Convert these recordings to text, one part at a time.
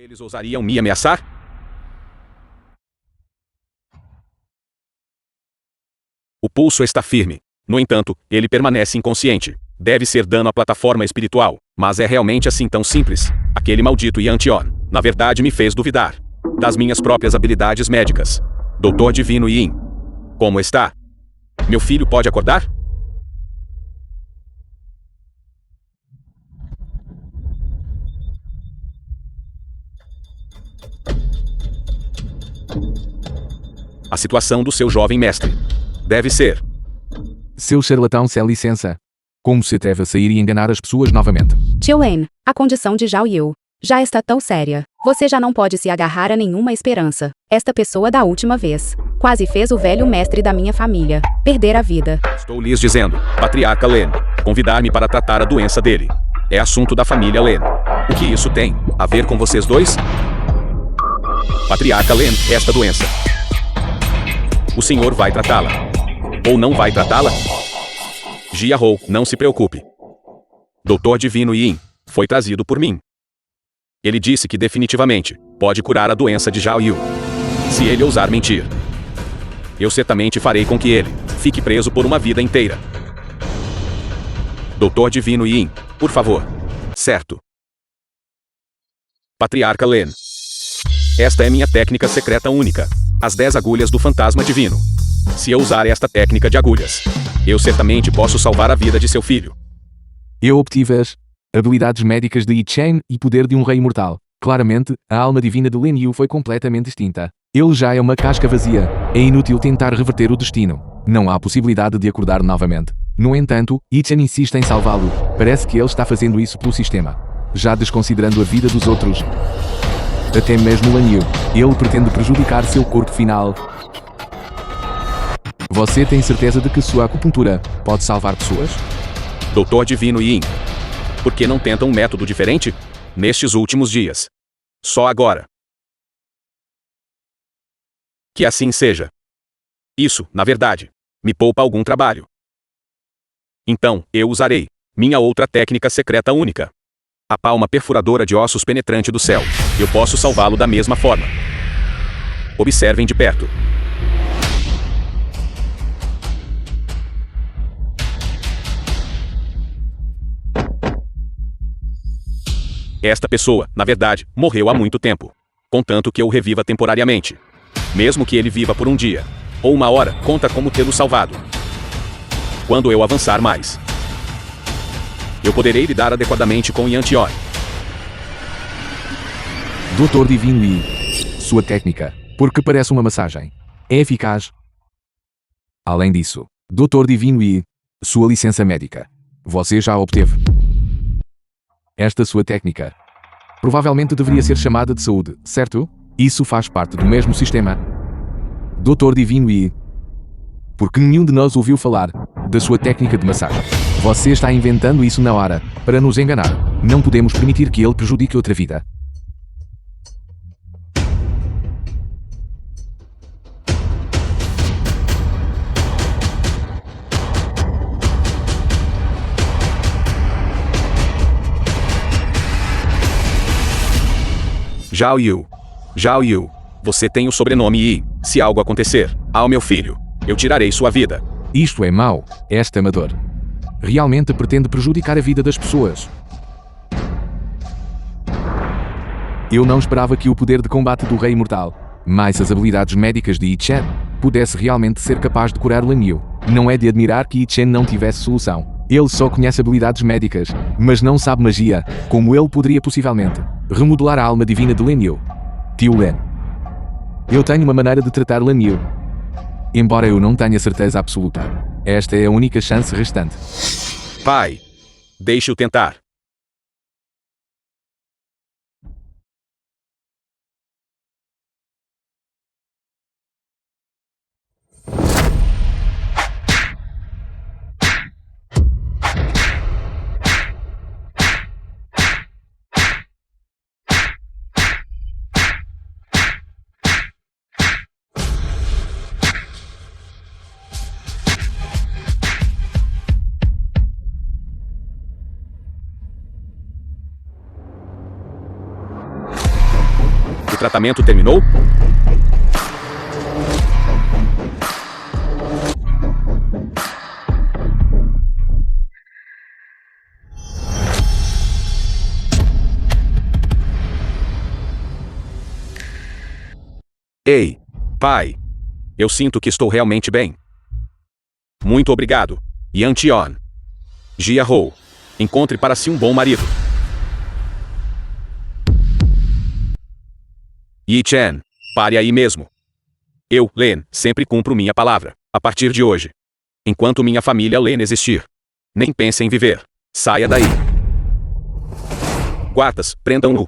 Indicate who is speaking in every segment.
Speaker 1: eles ousariam me ameaçar? O pulso está firme. No entanto, ele permanece inconsciente. Deve ser dano à plataforma espiritual. Mas é realmente assim tão simples? Aquele maldito Yantion, na verdade, me fez duvidar das minhas próprias habilidades médicas. Doutor Divino Yin. Como está? Meu filho pode acordar? A situação do seu jovem mestre. Deve ser.
Speaker 2: Seu charlatão sem licença. Como se atreve a sair e enganar as pessoas novamente?
Speaker 3: Tio Wen, a condição de Zhao Yu já está tão séria. Você já não pode se agarrar a nenhuma esperança. Esta pessoa da última vez quase fez o velho mestre da minha família perder a vida.
Speaker 1: Estou lhes dizendo, Patriarca Len, convidar-me para tratar a doença dele. É assunto da família Len. O que isso tem a ver com vocês dois? Patriarca Len, esta doença. O senhor vai tratá-la. Ou não vai tratá-la? Jia Hou, não se preocupe. Doutor Divino Yin foi trazido por mim. Ele disse que definitivamente pode curar a doença de Zhao Yu. Se ele ousar mentir, eu certamente farei com que ele fique preso por uma vida inteira. Doutor Divino Yin, por favor. Certo. Patriarca Len. Esta é minha técnica secreta única. As 10 agulhas do fantasma divino. Se eu usar esta técnica de agulhas, eu certamente posso salvar a vida de seu filho.
Speaker 2: Eu obtive as habilidades médicas de Yi Chen e poder de um rei imortal. Claramente, a alma divina de Lin Yu foi completamente extinta. Ele já é uma casca vazia. É inútil tentar reverter o destino. Não há possibilidade de acordar novamente. No entanto, Yi Chen insiste em salvá-lo. Parece que ele está fazendo isso pelo sistema, já desconsiderando a vida dos outros. Até mesmo Lan Yu. Ele pretende prejudicar seu corpo final. Você tem certeza de que sua acupuntura pode salvar pessoas?
Speaker 1: Doutor Divino Yin. Por que não tenta um método diferente? Nestes últimos dias. Só agora. Que assim seja. Isso, na verdade, me poupa algum trabalho. Então, eu usarei minha outra técnica secreta única. A palma perfuradora de ossos penetrante do céu. Eu posso salvá-lo da mesma forma. Observem de perto. Esta pessoa, na verdade, morreu há muito tempo. Contanto que eu o reviva temporariamente. Mesmo que ele viva por um dia ou uma hora, conta como tê-lo salvado. Quando eu avançar mais, eu poderei lidar adequadamente com Yantion.
Speaker 2: Doutor Divino Yi. Sua técnica, porque parece uma massagem, é eficaz. Além disso, Doutor Divino Yi, sua licença médica, você já a obteve. Esta sua técnica provavelmente deveria ser chamada de saúde, certo? Isso faz parte do mesmo sistema. Doutor Divino Yi. Porque nenhum de nós ouviu falar da sua técnica de massagem. Você está inventando isso na hora, para nos enganar. Não podemos permitir que ele prejudique outra vida.
Speaker 1: Zhao Yu. Zhao Yu. Você tem o sobrenome Yi. Se algo acontecer ao meu filho, eu tirarei sua vida.
Speaker 2: Isto é mau. Este amador realmente pretende prejudicar a vida das pessoas. Eu não esperava que o poder de combate do Rei Imortal, mais as habilidades médicas de Yi Chen, pudesse realmente ser capaz de curar Lan Yu. Não é de admirar que Yi Chen não tivesse solução. Ele só conhece habilidades médicas, mas não sabe magia, como ele poderia possivelmente remodelar a alma divina de Lan Yu. Tio Len. Eu tenho uma maneira de tratar Lan Yu. Embora eu não tenha certeza absoluta, esta é a única chance restante.
Speaker 1: Pai, deixe-o tentar. tratamento terminou? Ei, pai. Eu sinto que estou realmente bem. Muito obrigado, Yantion. Jia-ho. Encontre para si um bom marido. Yi-Chen, pare aí mesmo. Eu, Len, sempre cumpro minha palavra, a partir de hoje. Enquanto minha família Len existir. Nem pense em viver. Saia daí. Guardas, prendam-no.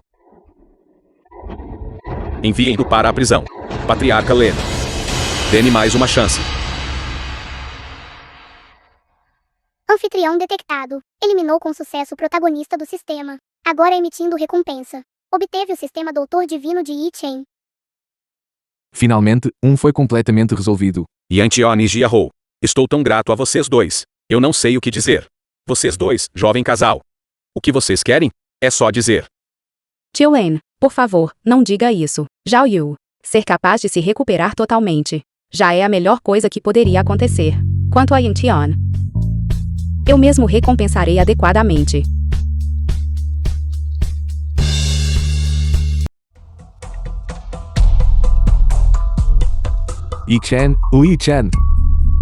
Speaker 1: Enviem-no para a prisão. Patriarca Len. Dê-me mais uma chance.
Speaker 4: Anfitrião detectado. Eliminou com sucesso o protagonista do sistema. Agora emitindo recompensa. Obteve o sistema Doutor Divino de Yi-Chen.
Speaker 2: Finalmente, foi completamente resolvido.
Speaker 1: Yantion e Jia-ho. Estou tão grato a vocês dois. Eu não sei o que dizer. Vocês dois, jovem casal. O que vocês querem? É só dizer.
Speaker 3: Tio Len, por favor, não diga isso. Zhao Yu. Ser capaz de se recuperar totalmente. Já é a melhor coisa que poderia acontecer. Quanto a Yantion, eu mesmo recompensarei adequadamente.
Speaker 2: Yi-Chen, Yi-Chen.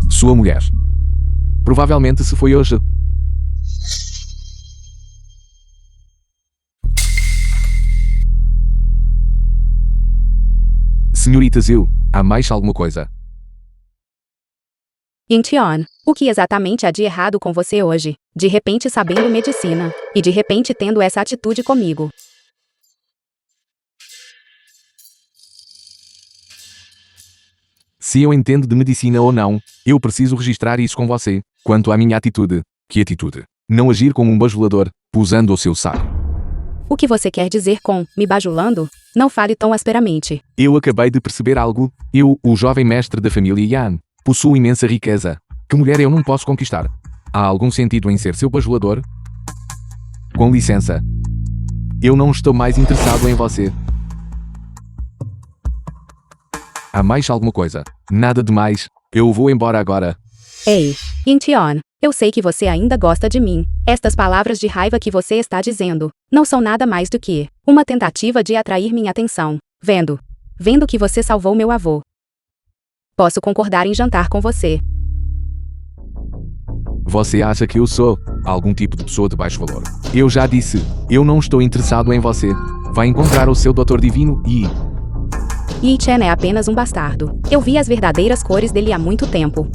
Speaker 2: Sua mulher. Provavelmente se foi hoje. Senhorita Zhu, há mais alguma coisa?
Speaker 3: Yantion, o que exatamente há de errado com você hoje? De repente sabendo medicina, e de repente tendo essa atitude comigo.
Speaker 2: Se eu entendo de medicina ou não, eu preciso registrar isso com você. Quanto à minha atitude, que atitude? Não agir como um bajulador, usando o seu saco.
Speaker 3: O que você quer dizer com me bajulando? Não fale tão asperamente.
Speaker 2: Eu acabei de perceber algo. Eu, o jovem mestre da família Yan, possuo imensa riqueza. Que mulher eu não posso conquistar? Há algum sentido em ser seu bajulador? Com licença. Eu não estou mais interessado em você. Há mais alguma coisa? Nada demais. Eu vou embora agora.
Speaker 3: Ei, Yantion, eu sei que você ainda gosta de mim. Estas palavras de raiva que você está dizendo não são nada mais do que uma tentativa de atrair minha atenção. Vendo que você salvou meu avô. Posso concordar em jantar com você.
Speaker 2: Você acha que eu sou algum tipo de pessoa de baixo valor? Eu já disse, eu não estou interessado em você. Vai encontrar o seu Doutor Divino e...
Speaker 3: Yi-Chen é apenas um bastardo. Eu vi as verdadeiras cores dele há muito tempo.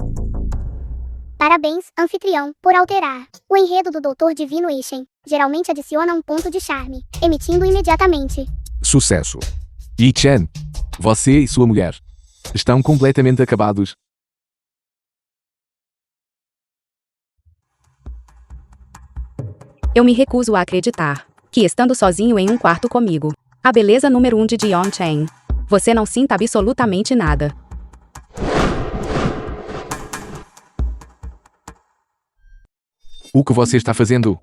Speaker 4: Parabéns, anfitrião, por alterar. O enredo do Doutor Divino Yi-Chen geralmente adiciona um ponto de charme, emitindo imediatamente.
Speaker 2: Sucesso. Yi-Chen, você e sua mulher estão completamente acabados.
Speaker 3: Eu me recuso a acreditar que estando sozinho em um quarto comigo, a beleza número 1 de Yantion, você não sinta absolutamente nada.
Speaker 2: O que você está fazendo?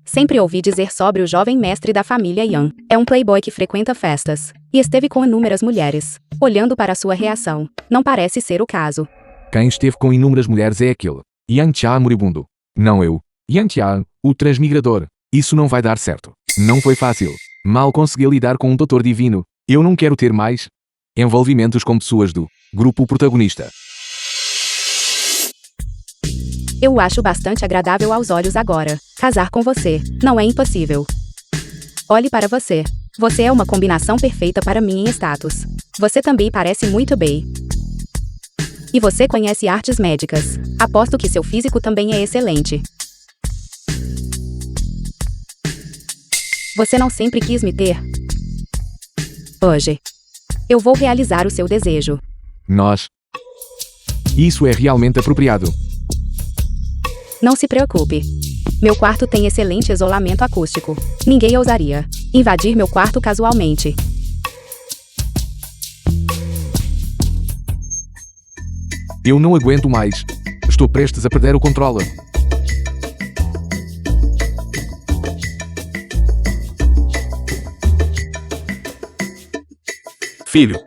Speaker 3: Sempre ouvi dizer sobre o jovem mestre da família Yan. É um playboy que frequenta festas e esteve com inúmeras mulheres. Olhando para sua reação, não parece ser o caso.
Speaker 2: Quem esteve com inúmeras mulheres é aquele Yantia moribundo. Não eu. Yantia, o transmigrador. Isso não vai dar certo. Não foi fácil. Mal consegui lidar com um doutor divino. Eu não quero ter mais envolvimentos com pessoas do grupo protagonista.
Speaker 3: Eu o acho bastante agradável aos olhos agora. Casar com você não é impossível. Olhe para você. Você é uma combinação perfeita para mim em status. Você também parece muito bem. E você conhece artes médicas. Aposto que seu físico também é excelente. Você não sempre quis me ter? Hoje, eu vou realizar o seu desejo.
Speaker 2: Nós. Isso é realmente apropriado.
Speaker 3: Não se preocupe. Meu quarto tem excelente isolamento acústico. Ninguém ousaria invadir meu quarto casualmente.
Speaker 2: Eu não aguento mais. Estou prestes a perder o controle.
Speaker 1: Filho,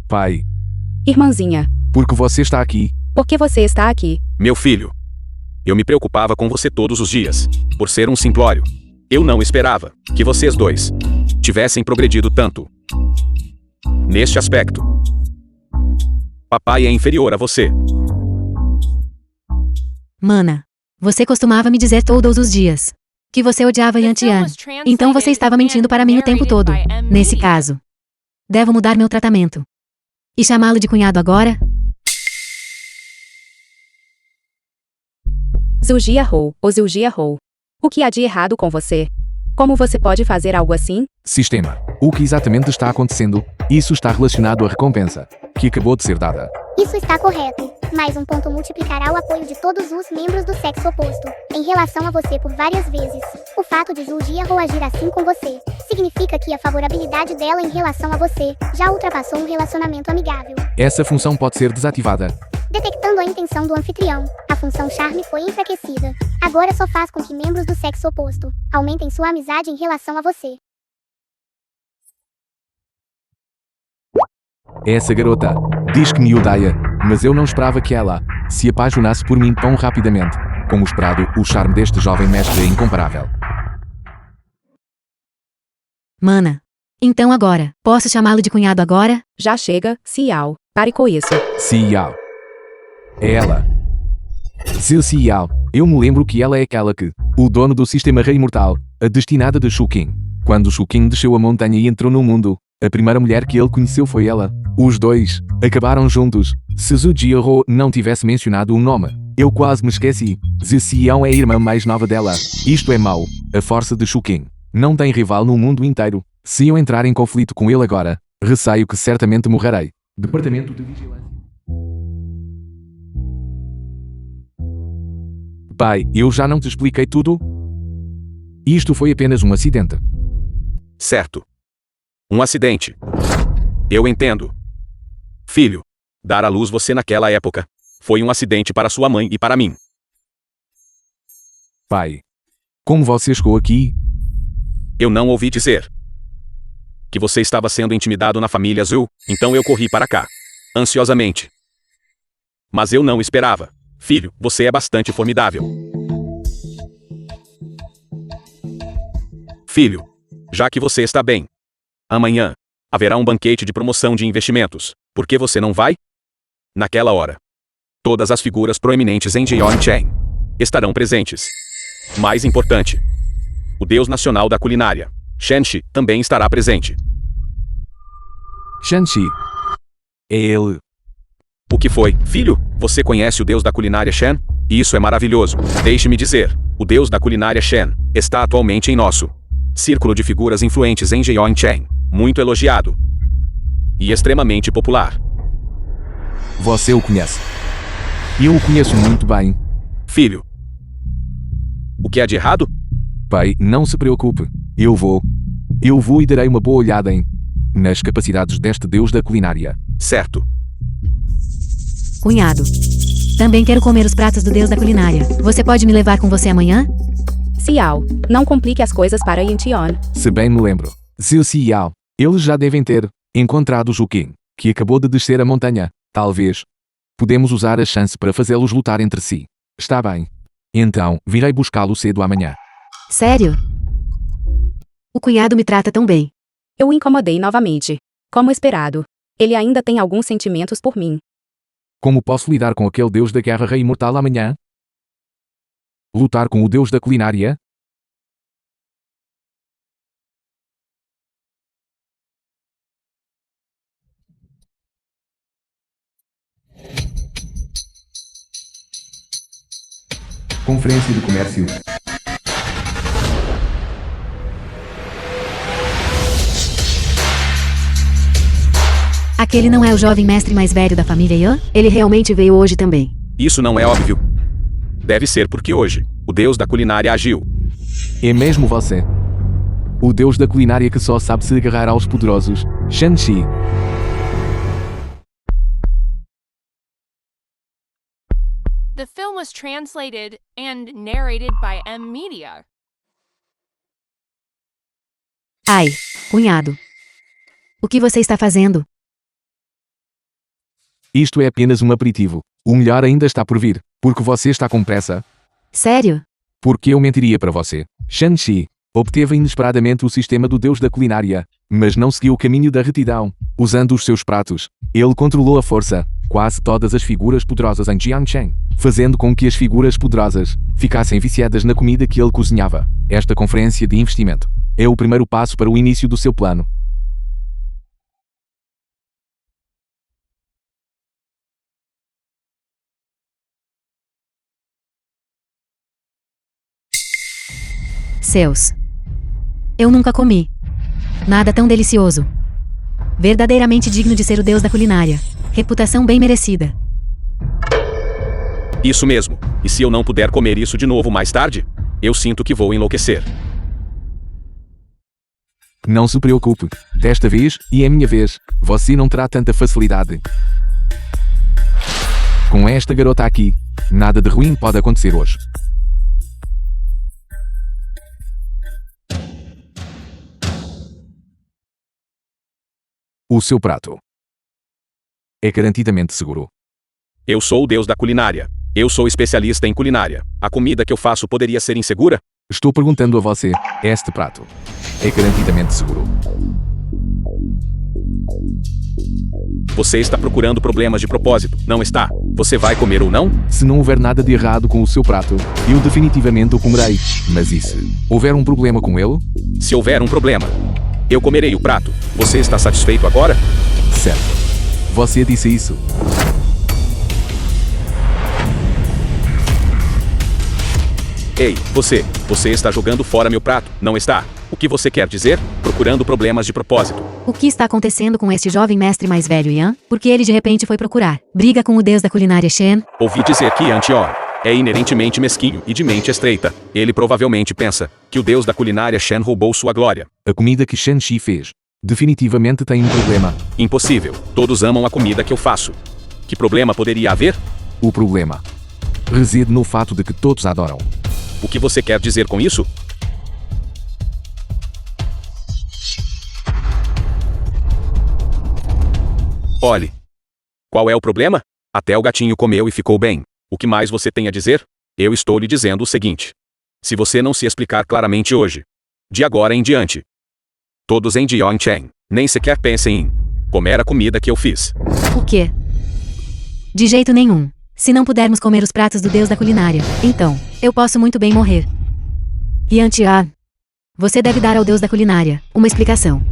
Speaker 2: Pai,
Speaker 3: Irmãzinha,
Speaker 2: porque você está aqui.
Speaker 3: por que você está aqui?
Speaker 1: meu filho. Eu me preocupava com você todos os dias, por ser um simplório. Eu não esperava que vocês dois tivessem progredido tanto neste aspecto. Papai é inferior a você.
Speaker 5: Mana, você costumava me dizer todos os dias que você odiava Yantian. Então você estava mentindo para mim o tempo todo. Nesse caso, devo mudar meu tratamento e chamá-lo de cunhado agora?
Speaker 3: Zhugia Hou, ou Zhugia Hou. O que há de errado com você? Como você pode fazer algo assim?
Speaker 2: Sistema. O que exatamente está acontecendo? Isso está relacionado à recompensa que acabou de ser dada.
Speaker 4: Isso está correto. Mais um ponto multiplicará o apoio de todos os membros do sexo oposto em relação a você por várias vezes. O fato de Zhugia Hou agir assim com você significa que a favorabilidade dela em relação a você já ultrapassou um relacionamento amigável.
Speaker 2: Essa função pode ser desativada.
Speaker 4: Detectando a intenção do anfitrião, a função charme foi enfraquecida. Agora só faz com que membros do sexo oposto aumentem sua amizade em relação a você.
Speaker 2: Essa garota diz que me odeia, mas eu não esperava que ela se apaixonasse por mim tão rapidamente. Como esperado, o charme deste jovem mestre é incomparável.
Speaker 5: Mana, então agora, posso chamá-lo de cunhado agora?
Speaker 3: Já chega, Xiao. Pare com isso.
Speaker 2: Xiao. É ela. Zhu Xiao. Eu me lembro que ela é aquela que, o dono do sistema Rei Imortal, a destinada de Shu Qing. Quando Shu Qing desceu a montanha e entrou no mundo, a primeira mulher que ele conheceu foi ela. Os dois acabaram juntos. Se Zhu Jiahou não tivesse mencionado o nome, eu quase me esqueci. Zhu Xiao é a irmã mais nova dela. Isto é mau. A força de Shu Qing não tem rival no mundo inteiro. Se eu entrar em conflito com ele agora, receio que certamente morrerei. Departamento de Vigilância. Pai, eu já não te expliquei tudo? Isto foi apenas um acidente.
Speaker 1: Certo. Um acidente. Eu entendo. Filho, dar à luz você naquela época foi um acidente para sua mãe e para mim.
Speaker 2: Pai, como você chegou aqui?
Speaker 1: Eu não ouvi dizer que você estava sendo intimidado na família Zhu, então eu corri para cá, ansiosamente. Mas eu não esperava. Filho, você é bastante formidável. Filho, já que você está bem, amanhã haverá um banquete de promoção de investimentos. Por que você não vai? Naquela hora, todas as figuras proeminentes em Jiangcheng estarão presentes. Mais importante, o deus nacional da culinária, Shenxi, também estará presente.
Speaker 2: Shanxi. É ele.
Speaker 1: O que foi? Filho, você conhece o deus da culinária Shen? Isso é maravilhoso. Deixe-me dizer, o deus da culinária Shen está atualmente em nosso círculo de figuras influentes em Jiangcheng, muito elogiado e extremamente popular.
Speaker 2: Você o conhece. Eu o conheço muito bem.
Speaker 1: Filho, o que há de errado?
Speaker 2: Pai, não se preocupe. Eu vou e darei uma boa olhada nas capacidades deste deus da culinária.
Speaker 1: Certo.
Speaker 5: Cunhado. Também quero comer os pratos do deus da culinária. Você pode me levar com você amanhã?
Speaker 3: Xiao, não complique as coisas para Yantian.
Speaker 2: Se bem me lembro, Zhu Xiao, eles já devem ter encontrado Zhu Qing, que acabou de descer a montanha. Talvez. Podemos usar a chance para fazê-los lutar entre si. Está bem. Então, virei buscá-lo cedo amanhã.
Speaker 5: Sério? O cunhado me trata tão bem.
Speaker 3: Eu o incomodei novamente. Como esperado. Ele ainda tem alguns sentimentos por mim.
Speaker 2: Como posso lidar com aquele deus da guerra rei imortal amanhã? Lutar com o deus da culinária? Conferência de Comércio.
Speaker 5: Aquele não é o jovem mestre mais velho da família Yan? Ele realmente veio hoje também.
Speaker 1: Isso não é óbvio. Deve ser porque hoje, o deus da culinária agiu.
Speaker 2: É mesmo você. O deus da culinária que só sabe se agarrar aos poderosos. Shanxi.
Speaker 6: The film was translated and narrated by M Media.
Speaker 5: Ai. Cunhado. O que você está fazendo?
Speaker 2: Isto é apenas um aperitivo. O melhor ainda está por vir. Porque você está com pressa.
Speaker 5: Sério?
Speaker 2: Porque eu mentiria para você. Shang-Chi obteve inesperadamente o sistema do deus da culinária, mas não seguiu o caminho da retidão. Usando os seus pratos, ele controlou a força, quase todas as figuras poderosas em Jiangcheng, fazendo com que as figuras poderosas ficassem viciadas na comida que ele cozinhava. Esta conferência de investimento é o primeiro passo para o início do seu plano.
Speaker 5: Seus. Eu nunca comi nada tão delicioso. Verdadeiramente digno de ser o deus da culinária. Reputação bem merecida.
Speaker 1: Isso mesmo. E se eu não puder comer isso de novo mais tarde? Eu sinto que vou enlouquecer.
Speaker 2: Não se preocupe. Desta vez, e é minha vez, você não terá tanta facilidade. Com esta garota aqui, nada de ruim pode acontecer hoje. O seu prato é garantidamente seguro.
Speaker 1: Eu sou o deus da culinária. Eu sou especialista em culinária. A comida que eu faço poderia ser insegura?
Speaker 2: Estou perguntando a você, este prato é garantidamente seguro.
Speaker 1: Você está procurando problemas de propósito, não está? Você vai comer ou não?
Speaker 2: Se não houver nada de errado com o seu prato, eu definitivamente o comerei. Mas e se houver um problema com ele?
Speaker 1: Se houver um problema, eu comerei o prato. Você está satisfeito agora?
Speaker 2: Certo. Você disse isso.
Speaker 1: Ei, você está jogando fora meu prato, não está? O que você quer dizer? Procurando problemas de propósito.
Speaker 5: O que está acontecendo com este jovem mestre mais velho, Yan? Porque ele de repente foi procurar briga com o deus da culinária Shen?
Speaker 1: Ouvi dizer que Antior é inerentemente mesquinho e de mente estreita. Ele provavelmente pensa que o deus da culinária Shen roubou sua glória.
Speaker 2: A comida que Shang-Chi fez definitivamente tem um problema.
Speaker 1: Impossível. Todos amam a comida que eu faço. Que problema poderia haver?
Speaker 2: O problema reside no fato de que todos adoram.
Speaker 1: O que você quer dizer com isso? Olhe. Qual é o problema? Até o gatinho comeu e ficou bem. O que mais você tem a dizer? Eu estou lhe dizendo o seguinte. Se você não se explicar claramente hoje, de agora em diante, todos em Jiangcheng nem sequer pensem em comer a comida que eu fiz.
Speaker 5: O quê? De jeito nenhum. Se não pudermos comer os pratos do deus da culinária, então, eu posso muito bem morrer. Yantia, você deve dar ao deus da culinária uma explicação.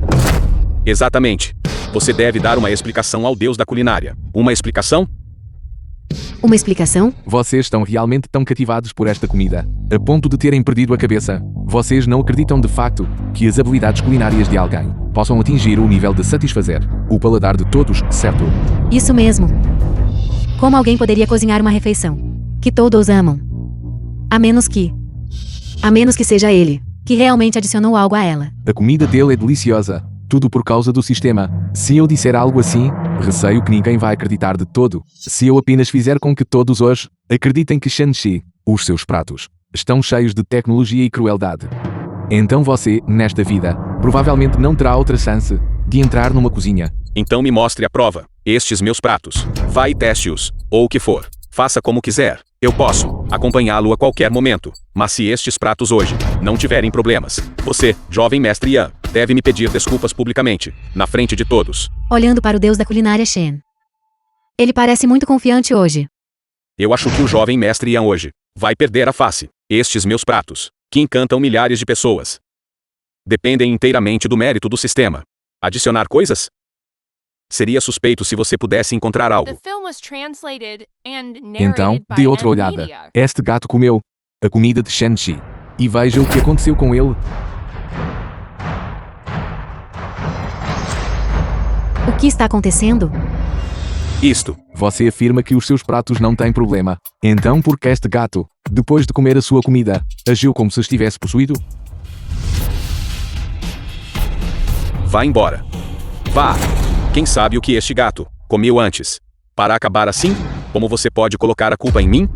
Speaker 1: Exatamente. Você deve dar uma explicação ao deus da culinária. Uma explicação?
Speaker 5: Uma explicação?
Speaker 2: Vocês estão realmente tão cativados por esta comida, a ponto de terem perdido a cabeça. Vocês não acreditam de facto que as habilidades culinárias de alguém possam atingir o nível de satisfazer o paladar de todos, certo?
Speaker 5: Isso mesmo. Como alguém poderia cozinhar uma refeição que todos amam? A menos que seja ele, que realmente adicionou algo a ela.
Speaker 2: A comida dele é deliciosa, tudo por causa do sistema. Se eu disser algo assim, receio que ninguém vai acreditar de todo. Se eu apenas fizer com que todos hoje acreditem que Shang-Chi, os seus pratos, estão cheios de tecnologia e crueldade, então você, nesta vida, provavelmente não terá outra chance de entrar numa cozinha.
Speaker 1: Então me mostre a prova. Estes meus pratos. Vá e teste-os, ou o que for. Faça como quiser. Eu posso acompanhá-lo a qualquer momento. Mas se estes pratos hoje não tiverem problemas, você, jovem mestre Yan, deve me pedir desculpas publicamente, na frente de todos.
Speaker 5: Olhando para o deus da culinária Shen. Ele parece muito confiante hoje.
Speaker 1: Eu acho que o jovem mestre Yan hoje vai perder a face. Estes meus pratos, que encantam milhares de pessoas, dependem inteiramente do mérito do sistema. Adicionar coisas? Seria suspeito se você pudesse encontrar algo.
Speaker 6: The film was translated and
Speaker 2: Então,
Speaker 6: narrated by
Speaker 2: dê outra olhada.
Speaker 6: NVIDIA.
Speaker 2: Este gato comeu a comida de Shang-Chi. E veja o que aconteceu com ele.
Speaker 5: O que está acontecendo?
Speaker 1: Isto.
Speaker 2: Você afirma que os seus pratos não têm problema. Então por que este gato, depois de comer a sua comida, agiu como se estivesse possuído?
Speaker 1: Vá embora. Vá. Quem sabe o que este gato comeu antes? Para acabar assim, como você pode colocar a culpa em mim?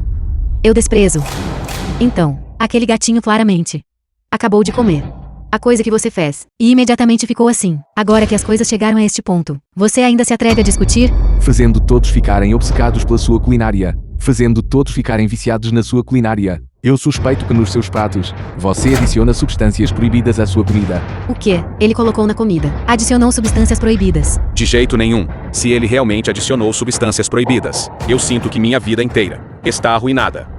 Speaker 5: Eu desprezo. Então, aquele gatinho claramente acabou de comer a coisa que você fez. E imediatamente ficou assim. Agora que as coisas chegaram a este ponto, você ainda se atreve a discutir?
Speaker 2: Fazendo todos ficarem obcecados pela sua culinária. Fazendo todos ficarem viciados na sua culinária. Eu suspeito que nos seus pratos, você adiciona substâncias proibidas à sua comida.
Speaker 5: O que? Ele colocou na comida. Adicionou substâncias proibidas.
Speaker 1: De jeito nenhum. Se ele realmente adicionou substâncias proibidas, eu sinto que minha vida inteira está arruinada.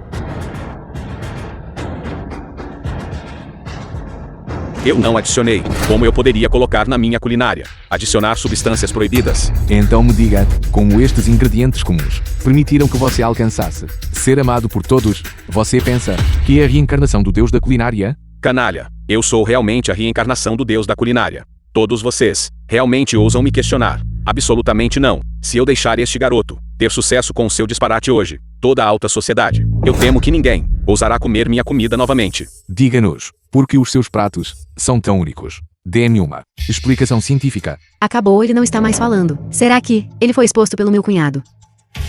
Speaker 1: Eu não adicionei. Como eu poderia colocar na minha culinária? Adicionar substâncias proibidas?
Speaker 2: Então me diga, como estes ingredientes comuns permitiram que você alcançasse ser amado por todos, você pensa que é a reencarnação do Deus da culinária?
Speaker 1: Canalha, eu sou realmente a reencarnação do Deus da culinária. Todos vocês realmente ousam me questionar? Absolutamente não. Se eu deixar este garoto ter sucesso com o seu disparate hoje, toda a alta sociedade, eu temo que ninguém ousará comer minha comida novamente.
Speaker 2: Diga-nos, por que os seus pratos são tão únicos? Dê-me uma explicação científica.
Speaker 5: Acabou, ele não está mais falando. Será que ele foi exposto pelo meu cunhado?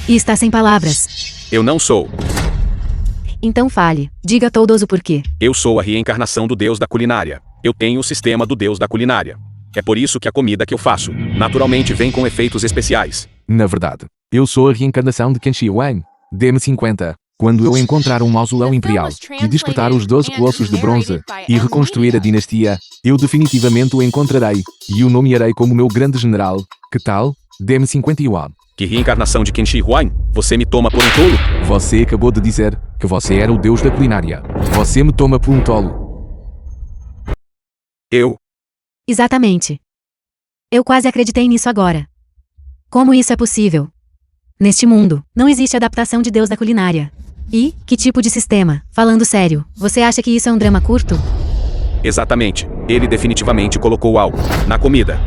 Speaker 5: E está sem palavras.
Speaker 1: Eu não sou.
Speaker 5: Então fale. Diga a todos o porquê.
Speaker 1: Eu sou a reencarnação do Deus da culinária. Eu tenho o sistema do Deus da culinária. É por isso que a comida que eu faço, naturalmente vem com efeitos especiais.
Speaker 2: Na verdade, eu sou a reencarnação de Kenshi Wang. Dê-me 50. Quando eu encontrar um mausoléu imperial e despertar os 12 colossos de bronze e reconstruir a dinastia, eu definitivamente o encontrarei e o nomearei como meu grande general. Que tal? Dê-me 50 yuan.
Speaker 1: Que reencarnação de Kenshi Huang? Você me toma por um tolo?
Speaker 2: Você acabou de dizer que você era o Deus da culinária. Você me toma por um tolo.
Speaker 1: Eu?
Speaker 5: Exatamente. Eu quase acreditei nisso agora. Como isso é possível? Neste mundo, não existe adaptação de Deus da culinária. E, que tipo de sistema? Falando sério, você acha que isso é um drama curto?
Speaker 1: Exatamente. Ele definitivamente colocou algo na comida.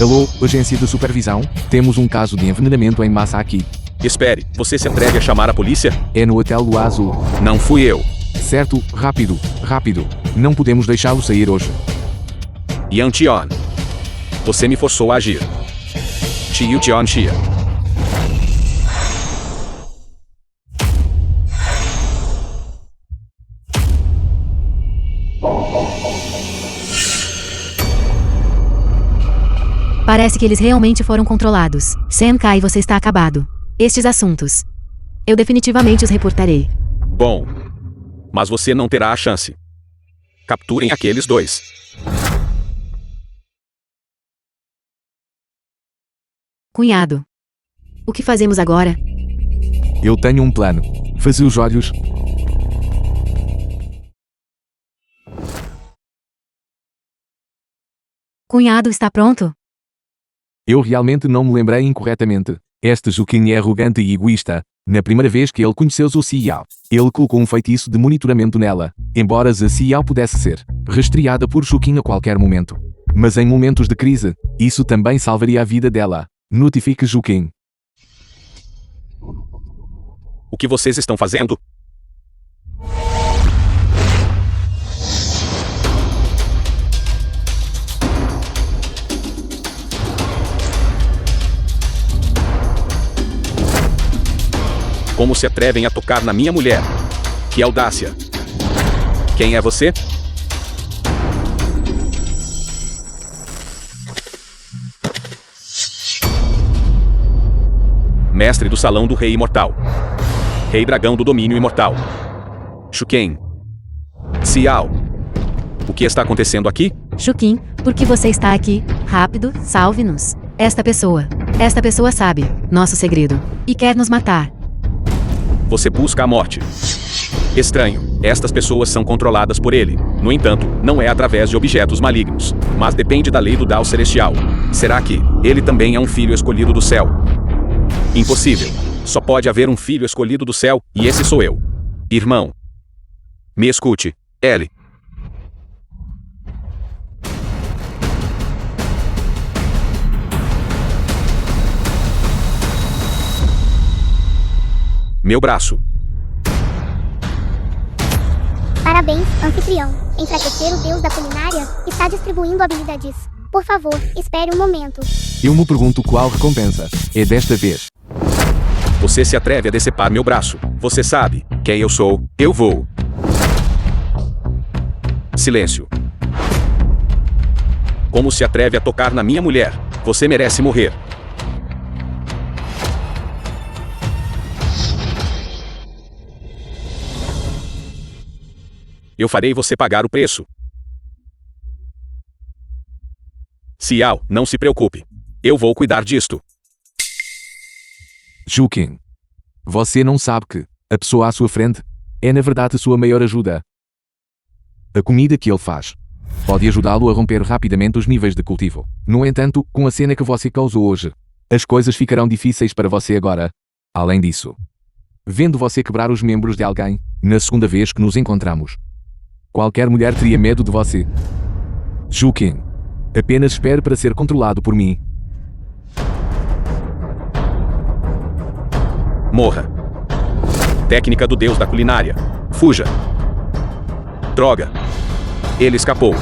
Speaker 2: Alô, agência de supervisão? Temos um caso de envenenamento em massa aqui.
Speaker 1: Espere, você se atreve a chamar a polícia?
Speaker 2: É no Hotel Lua Azul.
Speaker 1: Não fui eu.
Speaker 2: Certo, rápido, rápido. Não podemos deixá-lo sair hoje.
Speaker 1: Yan Tian. Você me forçou a agir. Chiu Tian Xia.
Speaker 5: Parece que eles realmente foram controlados. Sam Kai, você está acabado. Estes assuntos. Eu definitivamente os reportarei.
Speaker 1: Bom. Mas você não terá a chance. Capturem aqueles dois.
Speaker 5: Cunhado. O que fazemos agora?
Speaker 2: Eu tenho um plano. Feche os olhos.
Speaker 5: Cunhado, está pronto?
Speaker 2: Eu realmente não me lembrei incorretamente. Este Juquin é arrogante e egoísta. Na primeira vez que ele conheceu Zhu Xiao, ele colocou um feitiço de monitoramento nela, embora Zhu Xiao pudesse ser rastreada por Juquin a qualquer momento. Mas em momentos de crise, isso também salvaria a vida dela. Notifique Juquin.
Speaker 1: O que vocês estão fazendo? Como se atrevem a tocar na minha mulher? Que audácia! Quem é você? Mestre do Salão do Rei Imortal. Rei Dragão do Domínio Imortal. Shuken. Xiao. O que está acontecendo aqui?
Speaker 5: Shukin, por que você está aqui? Rápido, salve-nos. Esta pessoa sabe nosso segredo e quer nos matar.
Speaker 1: Você busca a morte. Estranho, estas pessoas são controladas por ele. No entanto, não é através de objetos malignos, mas depende da lei do Dao Celestial. Será que ele também é um filho escolhido do céu? Impossível. Só pode haver um filho escolhido do céu, e esse sou eu. Irmão. Me escute, Ellie. Meu braço.
Speaker 4: Parabéns, anfitrião. Enfraquecer o Deus da culinária está distribuindo habilidades. Por favor, espere um momento.
Speaker 2: Eu me pergunto qual recompensa é desta vez.
Speaker 1: Você se atreve a decepar meu braço. Você sabe quem eu sou. Eu vou. Silêncio. Como se atreve a tocar na minha mulher? Você merece morrer. Eu farei você pagar o preço. Xiao, não se preocupe. Eu vou cuidar disto.
Speaker 2: Juqin. Você não sabe que a pessoa à sua frente é na verdade a sua maior ajuda. A comida que ele faz pode ajudá-lo a romper rapidamente os níveis de cultivo. No entanto, com a cena que você causou hoje, as coisas ficarão difíceis para você agora. Além disso, vendo você quebrar os membros de alguém, na segunda vez que nos encontramos, qualquer mulher teria medo de você. Juqin. Apenas espere para ser controlado por mim.
Speaker 1: Morra. Técnica do deus da culinária. Fuja. Droga. Ele escapou.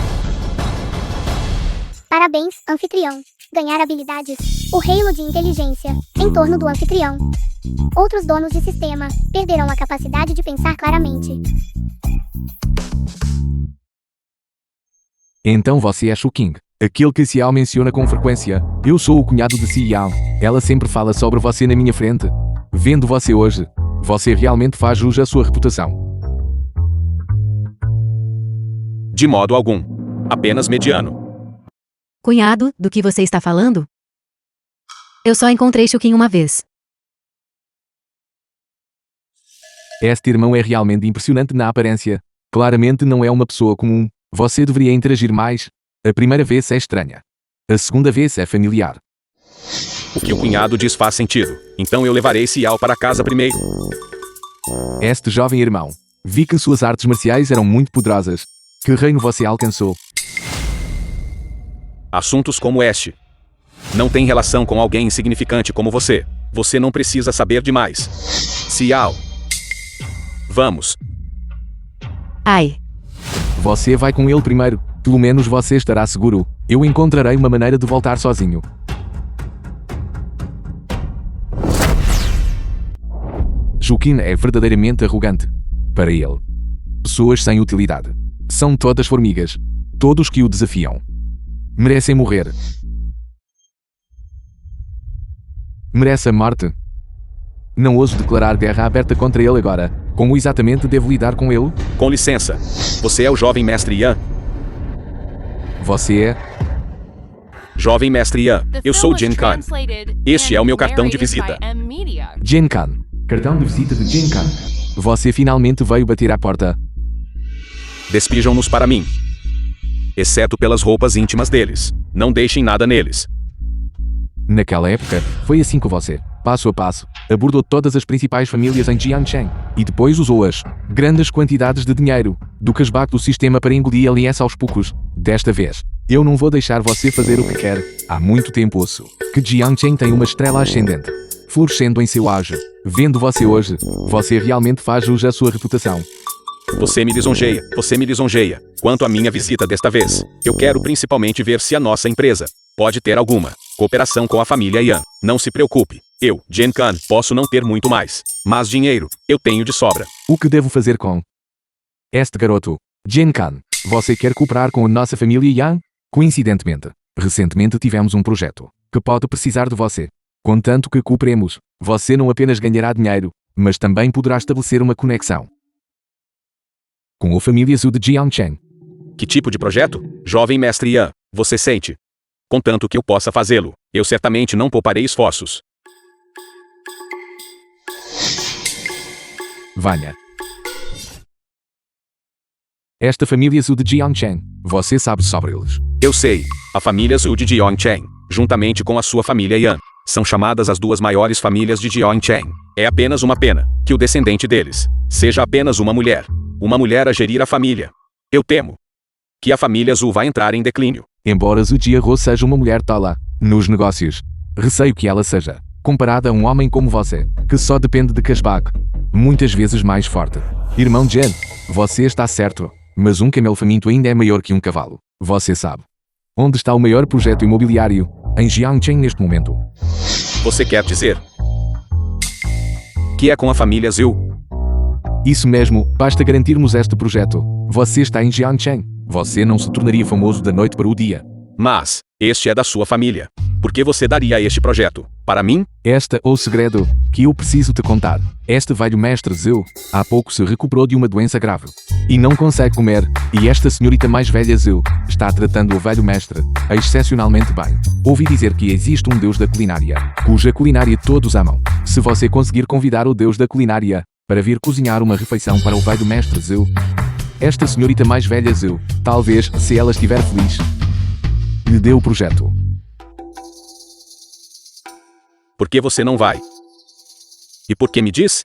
Speaker 4: Parabéns, anfitrião. Ganhar habilidades. O Halo de inteligência. Em torno do anfitrião. Outros donos de sistema perderão a capacidade de pensar claramente.
Speaker 2: Então você é Shuking, aquele que Xiao menciona com frequência. Eu sou o cunhado de Xiao. Ela sempre fala sobre você na minha frente. Vendo você hoje, você realmente faz jus à sua reputação.
Speaker 1: De modo algum. Apenas mediano.
Speaker 5: Cunhado, do que você está falando? Eu só encontrei Shukin uma vez.
Speaker 2: Este irmão é realmente impressionante na aparência. Claramente não é uma pessoa comum. Você deveria interagir mais. A primeira vez é estranha. A segunda vez é familiar.
Speaker 1: O que o cunhado diz faz sentido. Então eu levarei Xiao para casa primeiro.
Speaker 2: Este jovem irmão. Vi que suas artes marciais eram muito poderosas. Que reino você alcançou?
Speaker 1: Assuntos como este não tem relação com alguém insignificante como você. Você não precisa saber demais. Xiao. Vamos.
Speaker 5: Ai.
Speaker 2: Você vai com ele primeiro. Pelo menos você estará seguro. Eu encontrarei uma maneira de voltar sozinho. Juqin é verdadeiramente arrogante. Para ele, pessoas sem utilidade são todas formigas. Todos que o desafiam merecem morrer. Merece a morte. Não ouso declarar guerra aberta contra ele agora. Como exatamente devo lidar com ele?
Speaker 1: Com licença. Você é o jovem mestre Yan?
Speaker 2: Você é?
Speaker 1: Jovem mestre Yan, eu sou Jin Khan. Este é o meu cartão de visita.
Speaker 2: Jin Khan. Cartão de visita de Jin Khan. Você finalmente veio bater à porta.
Speaker 1: Despijam-nos para mim. Exceto pelas roupas íntimas deles. Não deixem nada neles.
Speaker 2: Naquela época, foi assim com você, passo a passo, abordou todas as principais famílias em Jiangcheng e depois usou-as grandes quantidades de dinheiro do cashback do sistema para engolir a aliança aos poucos. Desta vez, eu não vou deixar você fazer o que quer. Há muito tempo ouço que Jiangcheng tem uma estrela ascendente, florescendo em seu auge. Vendo você hoje, você realmente faz jus à sua reputação.
Speaker 1: Você me lisonjeia, você me lisonjeia. Quanto à minha visita desta vez, eu quero principalmente ver se a nossa empresa pode ter alguma cooperação com a família Yan. Não se preocupe, eu, Jin Khan, posso não ter muito mais, mas dinheiro, eu tenho de sobra.
Speaker 2: O que devo fazer com este garoto? Jin Khan, você quer cooperar com a nossa família Yan? Coincidentemente, recentemente tivemos um projeto que pode precisar de você. Contanto que cooperemos, você não apenas ganhará dinheiro, mas também poderá estabelecer uma conexão com a família Zhu de Jiangcheng.
Speaker 1: Que tipo de projeto? Jovem mestre Yan, você sente? Contanto que eu possa fazê-lo, eu certamente não pouparei esforços.
Speaker 2: Venha. Esta família Zhu de Jiangcheng, você sabe sobre eles.
Speaker 1: Eu sei, a família Zhu de Jiangcheng, juntamente com a sua família Yan, são chamadas as duas maiores famílias de Jiangcheng. É apenas uma pena que o descendente deles seja apenas uma mulher a gerir a família. Eu temo que a família Zhu vai entrar em declínio.
Speaker 2: Embora Zhu Jiahou seja uma mulher tola nos negócios, receio que ela seja comparada a um homem como você, que só depende de cashback, muitas vezes mais forte. Irmão Jen, você está certo, mas um camelo faminto ainda é maior que um cavalo. Você sabe onde está o maior projeto imobiliário em Jiangcheng neste momento?
Speaker 1: Você quer dizer que é com a família Zhu?
Speaker 2: Isso mesmo, basta garantirmos este projeto. Você está em Jiangcheng. Você não se tornaria famoso da noite para o dia.
Speaker 1: Mas, este é da sua família. Por que você daria este projeto? Para mim?
Speaker 2: Este é o segredo que eu preciso te contar. Este velho mestre Zil, há pouco se recuperou de uma doença grave. E não consegue comer, e esta senhorita mais velha Zil, está tratando o velho mestre excepcionalmente bem. Ouvi dizer que existe um deus da culinária, cuja culinária todos amam. Se você conseguir convidar o deus da culinária para vir cozinhar uma refeição para o velho mestre Zil, esta senhorita mais velha Zil, talvez, se ela estiver feliz, lhe dê o projeto.
Speaker 1: Por que você não vai? E por que me diz?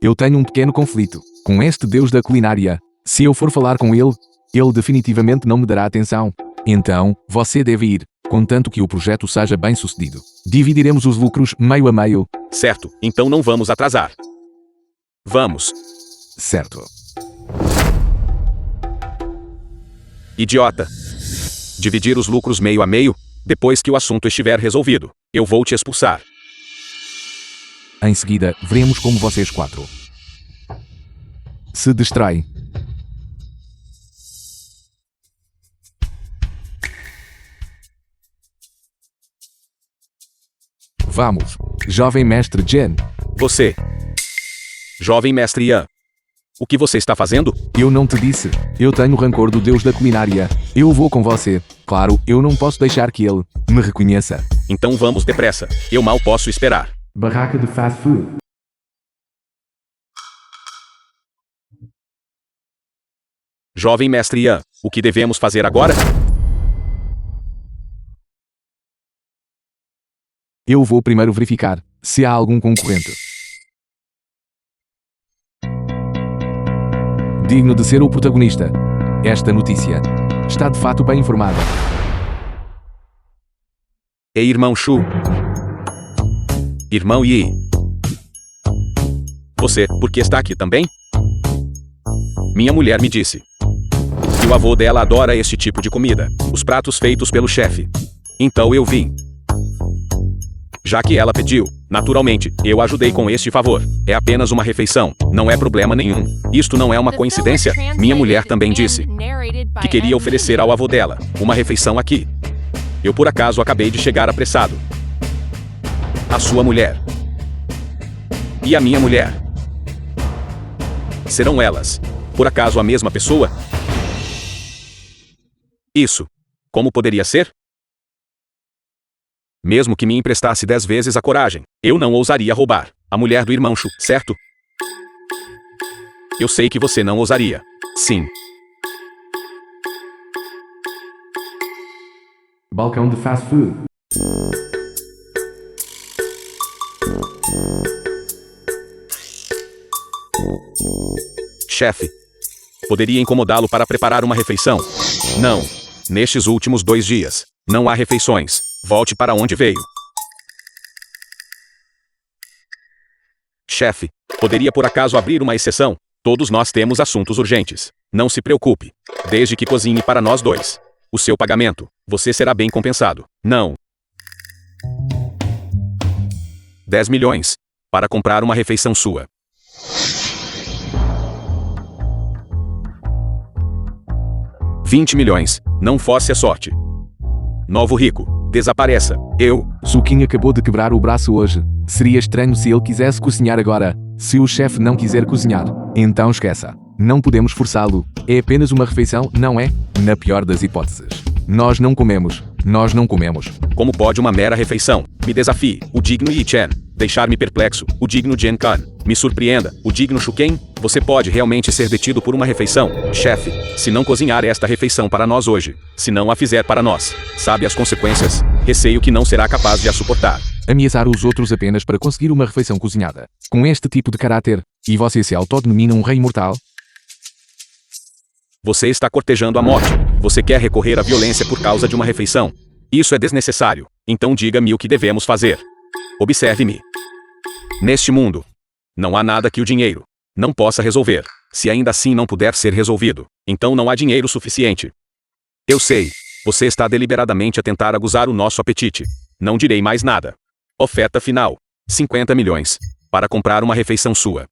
Speaker 2: Eu tenho um pequeno conflito com este deus da culinária. Se eu for falar com ele, ele definitivamente não me dará atenção. Então, você deve ir, contanto que o projeto seja bem sucedido. Dividiremos os lucros meio a meio.
Speaker 1: Certo, então não vamos atrasar. Vamos.
Speaker 2: Certo.
Speaker 1: Idiota. Dividir os lucros meio a meio? Depois que o assunto estiver resolvido, eu vou te expulsar.
Speaker 2: Em seguida, veremos como vocês quatro se distraem. Vamos, jovem mestre Jen.
Speaker 1: Você. Jovem mestre Ian. O que você está fazendo?
Speaker 2: Eu não te disse. Eu tenho rancor do deus da culinária. Eu vou com você. Claro, eu não posso deixar que ele me reconheça.
Speaker 1: Então vamos depressa. Eu mal posso esperar.
Speaker 2: Barraca de fast food.
Speaker 1: Jovem mestre Ian, o que devemos fazer agora?
Speaker 2: Eu vou primeiro verificar se há algum concorrente digno de ser o protagonista. Esta notícia está de fato bem informada.
Speaker 1: Ei, irmão Shu. Irmão Yi. Você, por que está aqui também? Minha mulher me disse que o avô dela adora este tipo de comida, os pratos feitos pelo chefe. Então eu vim. Já que ela pediu, naturalmente, eu ajudei com este favor. É apenas uma refeição, não é problema nenhum. Isto não é uma coincidência. Minha mulher também disse que queria oferecer ao avô dela uma refeição aqui. Eu por acaso acabei de chegar apressado. A sua mulher e a minha mulher. Serão elas, por acaso, a mesma pessoa? Isso. Como poderia ser? Mesmo que me emprestasse 10 vezes a coragem, eu não ousaria roubar a mulher do irmão Shu, certo? Eu sei que você não ousaria. Sim.
Speaker 2: Balcão de fast food.
Speaker 1: Chefe, poderia incomodá-lo para preparar uma refeição? Não. Nestes últimos 2 dias, não há refeições. Volte para onde veio. Chefe, poderia por acaso abrir uma exceção? Todos nós temos assuntos urgentes. Não se preocupe. Desde que cozinhe para nós 2. O seu pagamento, você será bem compensado. Não. 10 milhões. Para comprar uma refeição sua. $20 milhões. Não force a sorte. Novo rico. Desapareça. Eu.
Speaker 2: Suquinho acabou de quebrar o braço hoje. Seria estranho se ele quisesse cozinhar agora. Se o chefe não quiser cozinhar, então esqueça. Não podemos forçá-lo. É apenas uma refeição, não é? Na pior das hipóteses. Nós não comemos. Nós não comemos.
Speaker 1: Como pode uma mera refeição me desafie, o digno Yi Chen? Deixar-me perplexo, o digno Jen Kan? Me surpreenda, o digno Shu Ken? Você pode realmente ser detido por uma refeição? Chefe, se não cozinhar esta refeição para nós hoje, se não a fizer para nós, sabe as consequências? Receio que não será capaz de a suportar.
Speaker 2: Ameaçar os outros apenas para conseguir uma refeição cozinhada. Com este tipo de caráter, e você se autodenomina um rei mortal?
Speaker 1: Você está cortejando a morte. Você quer recorrer à violência por causa de uma refeição. Isso é desnecessário. Então diga-me o que devemos fazer. Observe-me. Neste mundo, não há nada que o dinheiro não possa resolver. Se ainda assim não puder ser resolvido, então não há dinheiro suficiente. Eu sei, você está deliberadamente a tentar aguçar o nosso apetite. Não direi mais nada. Oferta final: 50 milhões. Para comprar uma refeição sua.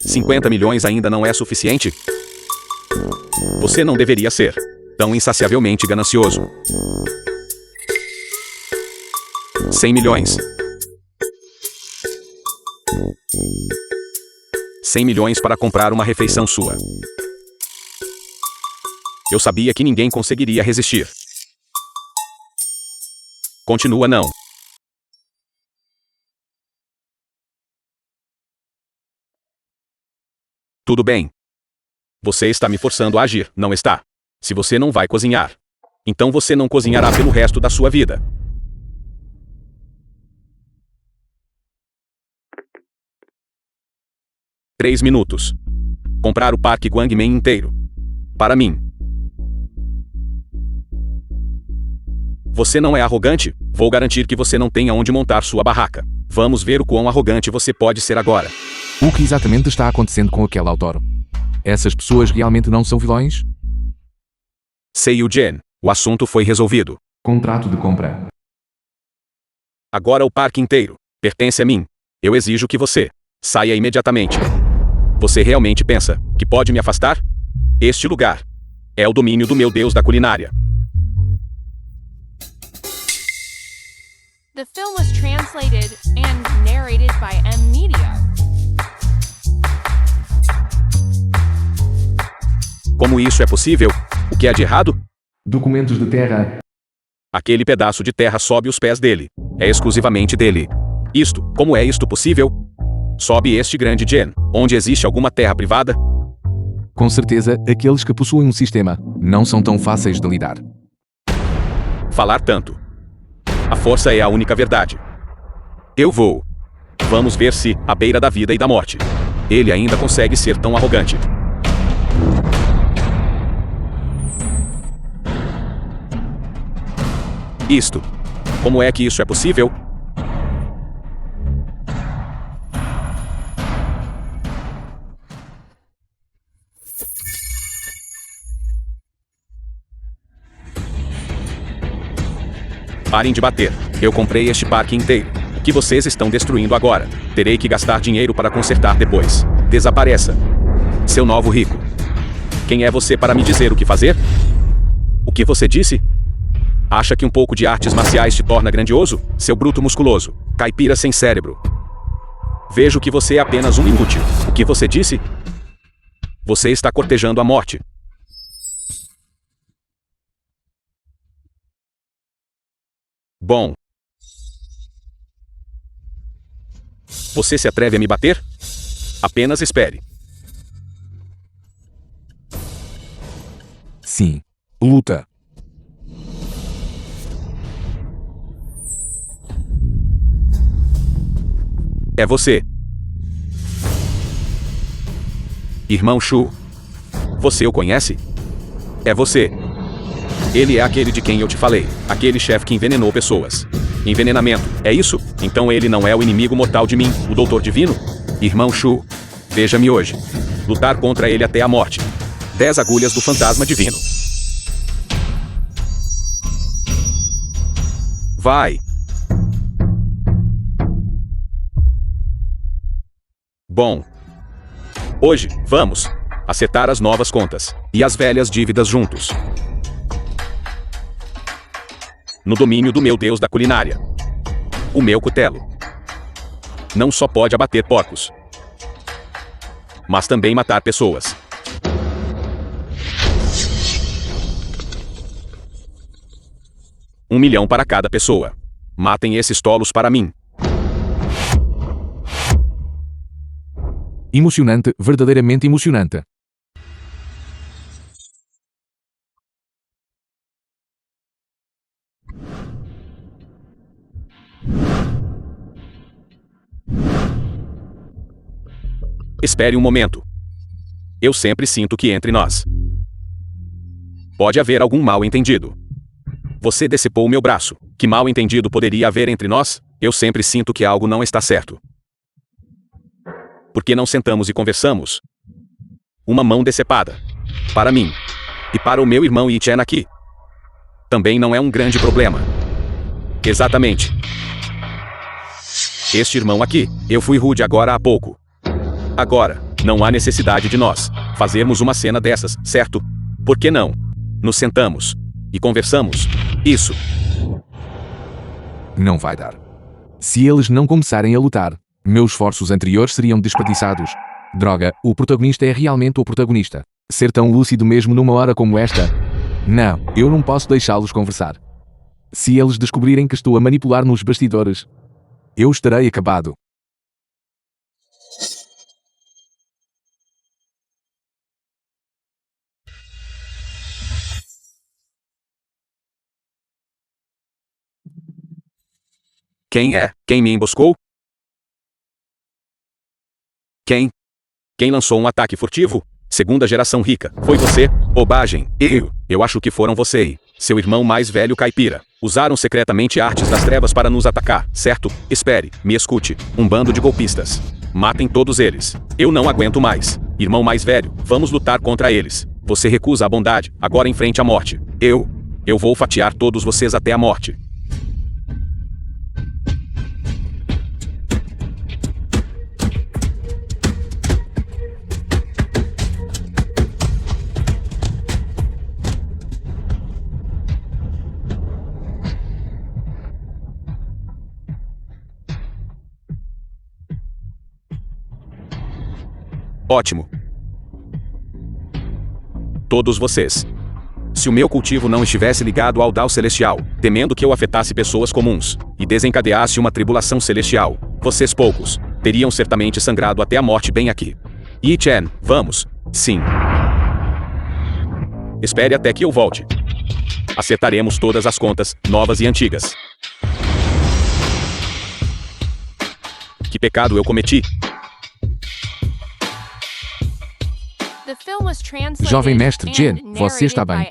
Speaker 1: 50 milhões ainda não é suficiente? Você não deveria ser tão insaciavelmente ganancioso. 100 milhões. 100 milhões para comprar uma refeição sua. Eu sabia que ninguém conseguiria resistir. Continua não. Tudo bem. Você está me forçando a agir, não está? Se você não vai cozinhar, então você não cozinhará pelo resto da sua vida. Três minutos. Comprar o Parque Guangming inteiro. Para mim. Você não é arrogante? Vou garantir que você não tenha onde montar sua barraca. Vamos ver o quão arrogante você pode ser agora.
Speaker 2: O que exatamente está acontecendo com aquele autor? Essas pessoas realmente não são vilões?
Speaker 1: Sei o Jen. O assunto foi resolvido.
Speaker 2: Contrato de compra.
Speaker 1: Agora o parque inteiro pertence a mim. Eu exijo que você saia imediatamente. Você realmente pensa que pode me afastar? Este lugar é o domínio do meu Deus da culinária.
Speaker 6: The film was translated and narrated by M Media.
Speaker 1: Como isso é possível? O que há de errado?
Speaker 2: Documentos de terra.
Speaker 1: Aquele pedaço de terra sobe os pés dele. É exclusivamente dele. Como é isto possível? Sobe este grande Jen, onde existe alguma terra privada?
Speaker 2: Com certeza, aqueles que possuem um sistema não são tão fáceis de lidar.
Speaker 1: Falar tanto. A força é a única verdade. Eu vou. Vamos ver se, à beira da vida e da morte, ele ainda consegue ser tão arrogante. Como é que isso é possível? Parem de bater. Eu comprei este parque inteiro. O que vocês estão destruindo agora? Terei que gastar dinheiro para consertar depois. Desapareça. Seu novo rico. Quem é você para me dizer o que fazer? O que você disse? Acha que um pouco de artes marciais te torna grandioso? Seu bruto musculoso. Caipira sem cérebro. Vejo que você é apenas um inútil. O que você disse? Você está cortejando a morte. Bom. Você se atreve a me bater? Apenas espere.
Speaker 2: Sim. Luta.
Speaker 1: É você. Irmão Shu. Você o conhece? É você. Ele é aquele de quem eu te falei. Aquele chefe que envenenou pessoas. Envenenamento, é isso? Então ele não é o inimigo mortal de mim, o Doutor Divino? Irmão Shu. Veja-me hoje. Lutar contra ele até a morte. 10 agulhas do fantasma divino. Vai. Bom. Hoje, vamos acertar as novas contas e as velhas dívidas juntos. No domínio do meu Deus da culinária. O meu cutelo não só pode abater porcos, mas também matar pessoas. $1 milhão para cada pessoa. Matem esses tolos para mim.
Speaker 2: Emocionante, verdadeiramente emocionante.
Speaker 1: Espere um momento. Eu sempre sinto que entre nós pode haver algum mal-entendido. Você decepou o meu braço. Que mal-entendido poderia haver entre nós? Eu sempre sinto que algo não está certo. Por que não sentamos e conversamos? Uma mão decepada. Para mim. E para o meu irmão Yi-Chen aqui. Também não é um grande problema. Exatamente. Este irmão aqui, eu fui rude agora há pouco. Agora, Não há necessidade de nós fazermos uma cena dessas, certo? Por que não? Nos sentamos e conversamos. Isso.
Speaker 2: Não vai dar. Se eles não começarem a lutar, meus esforços anteriores seriam desperdiçados. Droga, o protagonista é realmente o protagonista. Ser tão lúcido mesmo numa hora como esta? Não, eu não posso deixá-los conversar. Se eles descobrirem que estou a manipular nos bastidores, eu estarei acabado.
Speaker 1: Quem é? Quem me emboscou? Quem? Quem lançou um ataque furtivo? Segunda geração rica. Foi você? Bobagem. Eu acho que foram você e seu irmão mais velho caipira. Usaram secretamente artes das trevas para nos atacar, certo? Espere, me escute. Um bando de golpistas. Matem todos eles. Eu não aguento mais. Irmão mais velho, vamos lutar contra eles. Você recusa a bondade, agora enfrente a morte. Eu vou fatiar todos vocês até a morte. Ótimo. Todos vocês. Se o meu cultivo não estivesse ligado ao Dao Celestial, temendo que eu afetasse pessoas comuns, e desencadeasse uma tribulação celestial, vocês poucos, teriam certamente sangrado até a morte bem aqui. Yi Chen, vamos. Sim. Espere até que eu volte. Acertaremos todas as contas, novas e antigas. Que pecado eu cometi?
Speaker 2: Jovem mestre Jen, você está bem.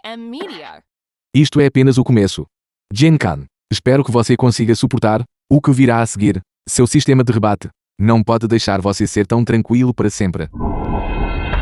Speaker 2: Isto é apenas o começo. Jen Kan, espero que você consiga suportar o que virá a seguir. Seu sistema de rebate não pode deixar você ser tão tranquilo para sempre.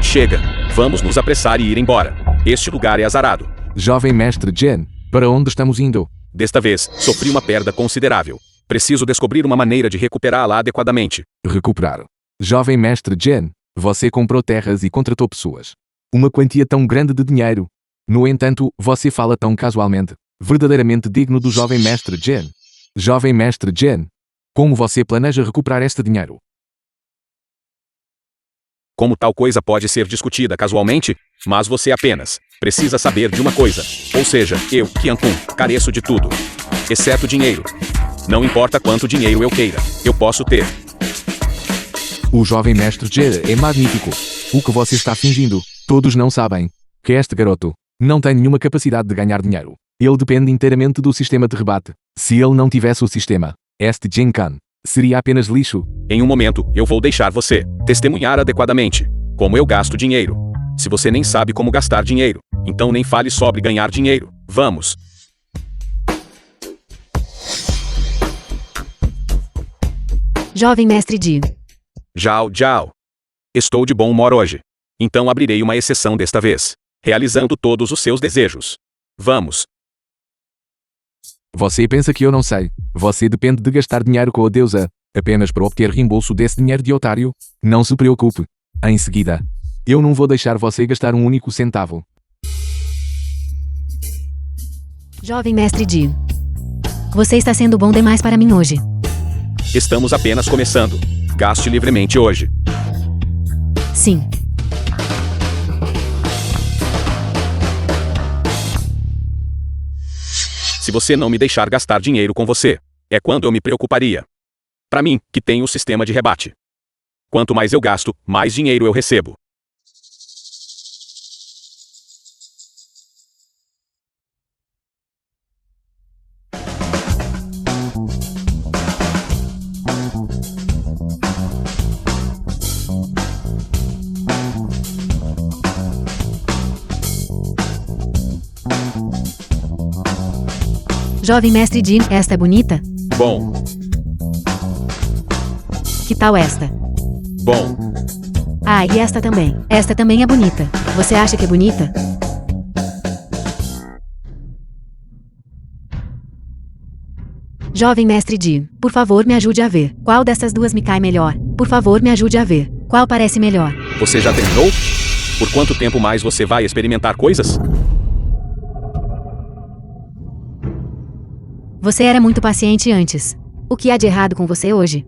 Speaker 1: Chega, vamos nos apressar e ir embora. Este lugar é azarado.
Speaker 2: Jovem mestre Jen, para onde estamos indo?
Speaker 1: Desta vez, sofri uma perda considerável. Preciso descobrir uma maneira de recuperá-la adequadamente.
Speaker 2: Recuperar. Jovem mestre Jen, você comprou terras e contratou pessoas. Uma quantia tão grande de dinheiro. No entanto, você fala tão casualmente. Verdadeiramente digno do jovem mestre Jen. Jovem mestre Jen, como você planeja recuperar este dinheiro?
Speaker 1: Como tal coisa pode ser discutida casualmente, mas você apenas precisa saber de uma coisa. Ou seja, eu, Qian Kun, careço de tudo. Exceto dinheiro. Não importa quanto dinheiro eu queira, eu posso ter.
Speaker 2: O jovem mestre Jen é magnífico. O que você está fingindo? Todos não sabem que este garoto não tem nenhuma capacidade de ganhar dinheiro. Ele depende inteiramente do sistema de rebate. Se ele não tivesse o sistema, este Jen Kan seria apenas lixo.
Speaker 1: Em um momento, eu vou deixar você testemunhar adequadamente como eu gasto dinheiro. Se você nem sabe como gastar dinheiro, então nem fale sobre ganhar dinheiro. Vamos.
Speaker 5: Jovem mestre Ji.
Speaker 1: Zhao. Estou de bom humor hoje. Então abrirei uma exceção desta vez, realizando todos os seus desejos. Vamos.
Speaker 2: Você pensa que eu não sei? Você depende de gastar dinheiro com a deusa, apenas para obter reembolso desse dinheiro de otário? Não se preocupe. Em seguida, eu não vou deixar você gastar um único centavo.
Speaker 5: Jovem mestre Ji. Você está sendo bom demais para mim hoje.
Speaker 1: Estamos apenas começando. Gaste livremente hoje.
Speaker 5: Sim.
Speaker 1: Se você não me deixar gastar dinheiro com você, é quando eu me preocuparia. Para mim, que tenho o sistema de rebate. Quanto mais eu gasto, mais dinheiro eu recebo.
Speaker 5: Jovem mestre Ji, esta é bonita?
Speaker 1: Bom.
Speaker 5: Que tal esta?
Speaker 1: Bom.
Speaker 5: Ah, e esta também. Esta também é bonita. Você acha que é bonita? Jovem mestre Ji, por favor me ajude a ver. Qual dessas duas me cai melhor? Por favor me ajude a ver. Qual parece melhor?
Speaker 1: Você já terminou? Por quanto tempo mais você vai experimentar coisas?
Speaker 5: Você era muito paciente antes. O que há de errado com você hoje?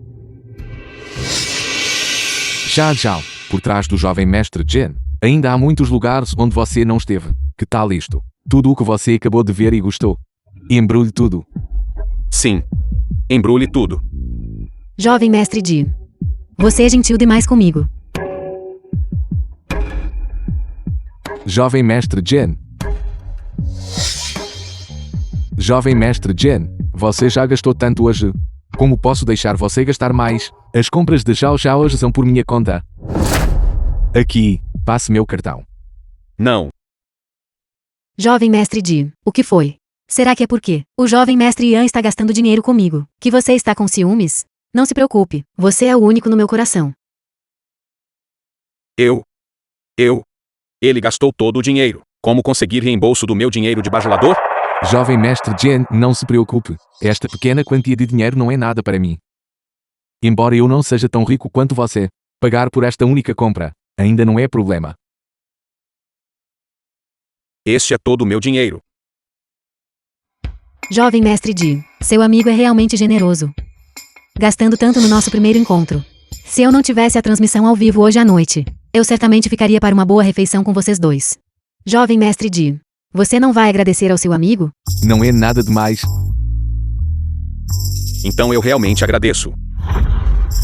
Speaker 2: Zhao Zhao, por trás do jovem mestre Jen. Ainda há muitos lugares onde você não esteve. Que tal isto? Tudo o que você acabou de ver e gostou. Embrulhe tudo.
Speaker 1: Sim. Embrulhe tudo.
Speaker 5: Jovem mestre Ji. Você é gentil demais comigo.
Speaker 2: Jovem mestre Jen. Jovem mestre Jen, você já gastou tanto hoje. Como posso deixar você gastar mais? As compras de Zhao Zhao hoje são por minha conta. Aqui, passe meu cartão.
Speaker 1: Não.
Speaker 5: Jovem mestre Ji, o que foi? Será que é porque o jovem mestre Yan está gastando dinheiro comigo, que você está com ciúmes? Não se preocupe, você é o único no meu coração.
Speaker 1: Ele gastou todo o dinheiro. Como conseguir reembolso do meu dinheiro de bajulador?
Speaker 2: Jovem mestre Jen, não se preocupe. Esta pequena quantia de dinheiro não é nada para mim. Embora eu não seja tão rico quanto você, pagar por esta única compra ainda não é problema.
Speaker 1: Este é todo o meu dinheiro.
Speaker 5: Jovem mestre Ji, seu amigo é realmente generoso. Gastando tanto no nosso primeiro encontro. Se eu não tivesse a transmissão ao vivo hoje à noite, eu certamente ficaria para uma boa refeição com vocês dois. Jovem mestre Ji, você não vai agradecer ao seu amigo?
Speaker 2: Não é nada demais.
Speaker 1: Então eu realmente agradeço.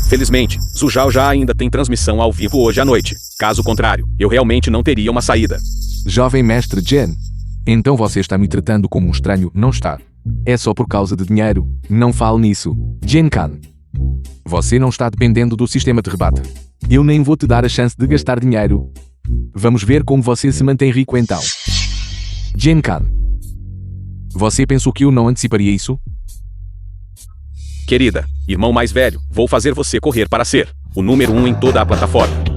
Speaker 1: Felizmente, Zhu Zhao já ainda tem transmissão ao vivo hoje à noite. Caso contrário, eu realmente não teria uma saída.
Speaker 2: Jovem mestre Jen. Então você está me tratando como um estranho, não está? É só por causa de dinheiro. Não fale nisso. Jen Kan. Você não está dependendo do sistema de rebate. Eu nem vou te dar a chance de gastar dinheiro. Vamos ver como você se mantém rico então. Jen Kan. Você pensou que eu não anteciparia isso?
Speaker 1: Querida, irmão mais velho, vou fazer você correr para ser o número 1 em toda a plataforma.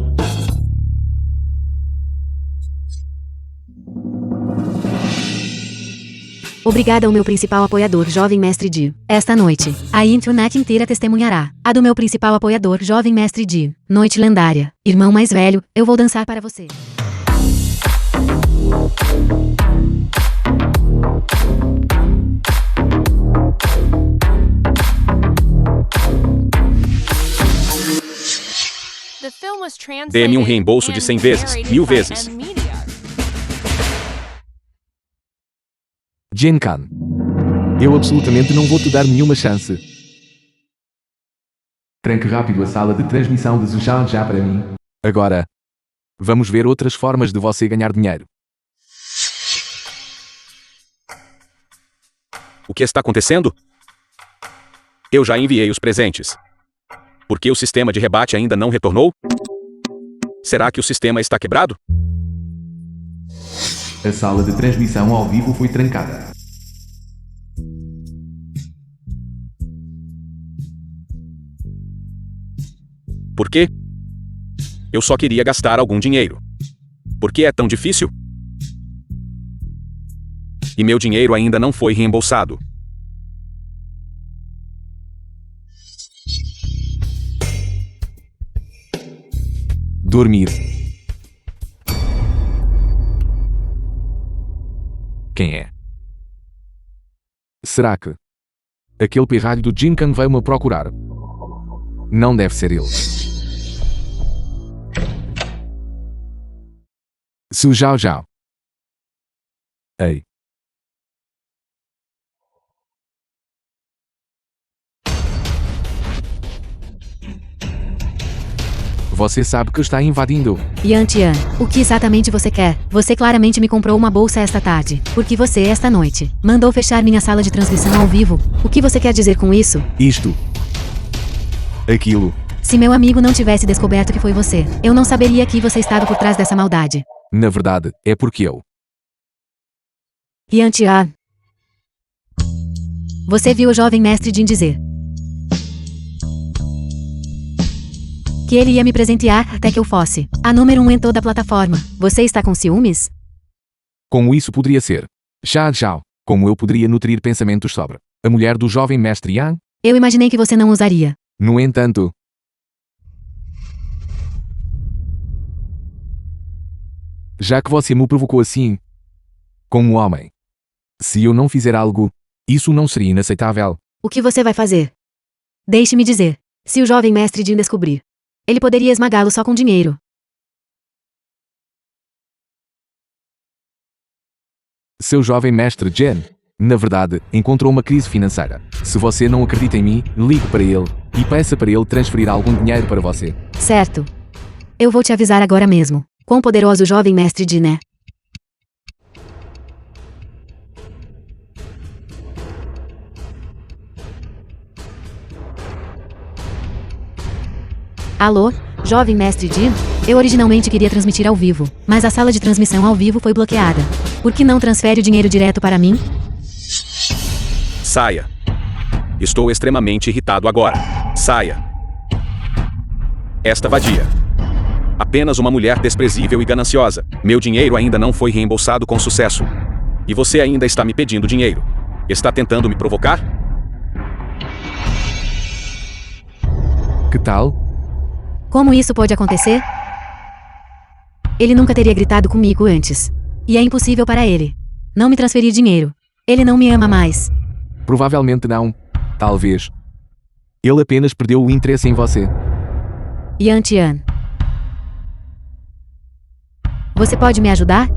Speaker 5: Obrigada ao meu principal apoiador, Jovem Mestre Ji. Esta noite, a internet inteira testemunhará a do meu principal apoiador, Jovem Mestre Ji. Noite lendária. Irmão mais velho, eu vou dançar para você.
Speaker 6: The film was translated
Speaker 1: Dê-me um reembolso de
Speaker 6: and
Speaker 1: 100 vezes,
Speaker 6: narrated
Speaker 1: 1000
Speaker 6: by
Speaker 1: vezes.
Speaker 6: N-Media.
Speaker 2: Jen Kan. Eu absolutamente não vou te dar nenhuma chance. Tranque rápido a sala de transmissão de Zhao já para mim. Agora, vamos ver outras formas de você ganhar dinheiro.
Speaker 1: O que está acontecendo? Eu já enviei os presentes. Por que o sistema de rebate ainda não retornou? Será que o sistema está quebrado?
Speaker 2: A sala de transmissão ao vivo foi trancada.
Speaker 1: Por quê? Eu só queria gastar algum dinheiro. Por que é tão difícil? E meu dinheiro ainda não foi reembolsado.
Speaker 2: Dormir. Quem é? Será que aquele pirralho do Jin Kan veio me procurar? Não deve ser ele. Su Zhao Zhao. Ei. Você sabe que está invadindo.
Speaker 5: Yan Tian, o que exatamente você quer? Você claramente me comprou uma bolsa esta tarde. Porque você, esta noite, mandou fechar minha sala de transmissão ao vivo. O que você quer dizer com isso?
Speaker 2: Isto. Aquilo.
Speaker 5: Se meu amigo não tivesse descoberto que foi você, eu não saberia que você estava por trás dessa maldade.
Speaker 2: Na verdade, é porque eu.
Speaker 5: Yan Tian. Você viu o jovem mestre Jin dizer que ele ia me presentear até que eu fosse a número 1 em toda a plataforma. Você está com ciúmes?
Speaker 2: Como isso poderia ser? Zhao Zhao. Como eu poderia nutrir pensamentos sobre a mulher do jovem mestre Yang?
Speaker 5: Eu imaginei que você não usaria.
Speaker 2: No entanto, Já que você me provocou assim, como homem. Se eu não fizer algo, isso não seria inaceitável.
Speaker 5: O que você vai fazer? Deixe-me dizer. Se o jovem mestre Jin descobrir, ele poderia esmagá-lo só com dinheiro.
Speaker 2: Seu jovem mestre Jen, na verdade, encontrou uma crise financeira. Se você não acredita em mim, ligue para ele e peça para ele transferir algum dinheiro para você.
Speaker 5: Certo. Eu vou te avisar agora mesmo. Quão poderoso o jovem mestre Jin é. Alô, jovem mestre Jin? Eu originalmente queria transmitir ao vivo, mas a sala de transmissão ao vivo foi bloqueada. Por que não transfere o dinheiro direto para mim?
Speaker 1: Saia. Estou extremamente irritado agora. Saia. Esta vadia. Apenas uma mulher desprezível e gananciosa. Meu dinheiro ainda não foi reembolsado com sucesso. E você ainda está me pedindo dinheiro. Está tentando me provocar?
Speaker 2: Que tal?
Speaker 5: Como isso pode acontecer? Ele nunca teria gritado comigo antes. E é impossível para ele não me transferir dinheiro. Ele não me ama mais.
Speaker 2: Provavelmente não. Talvez. Ele apenas perdeu o interesse em você.
Speaker 5: Yan Tian. Você pode me ajudar?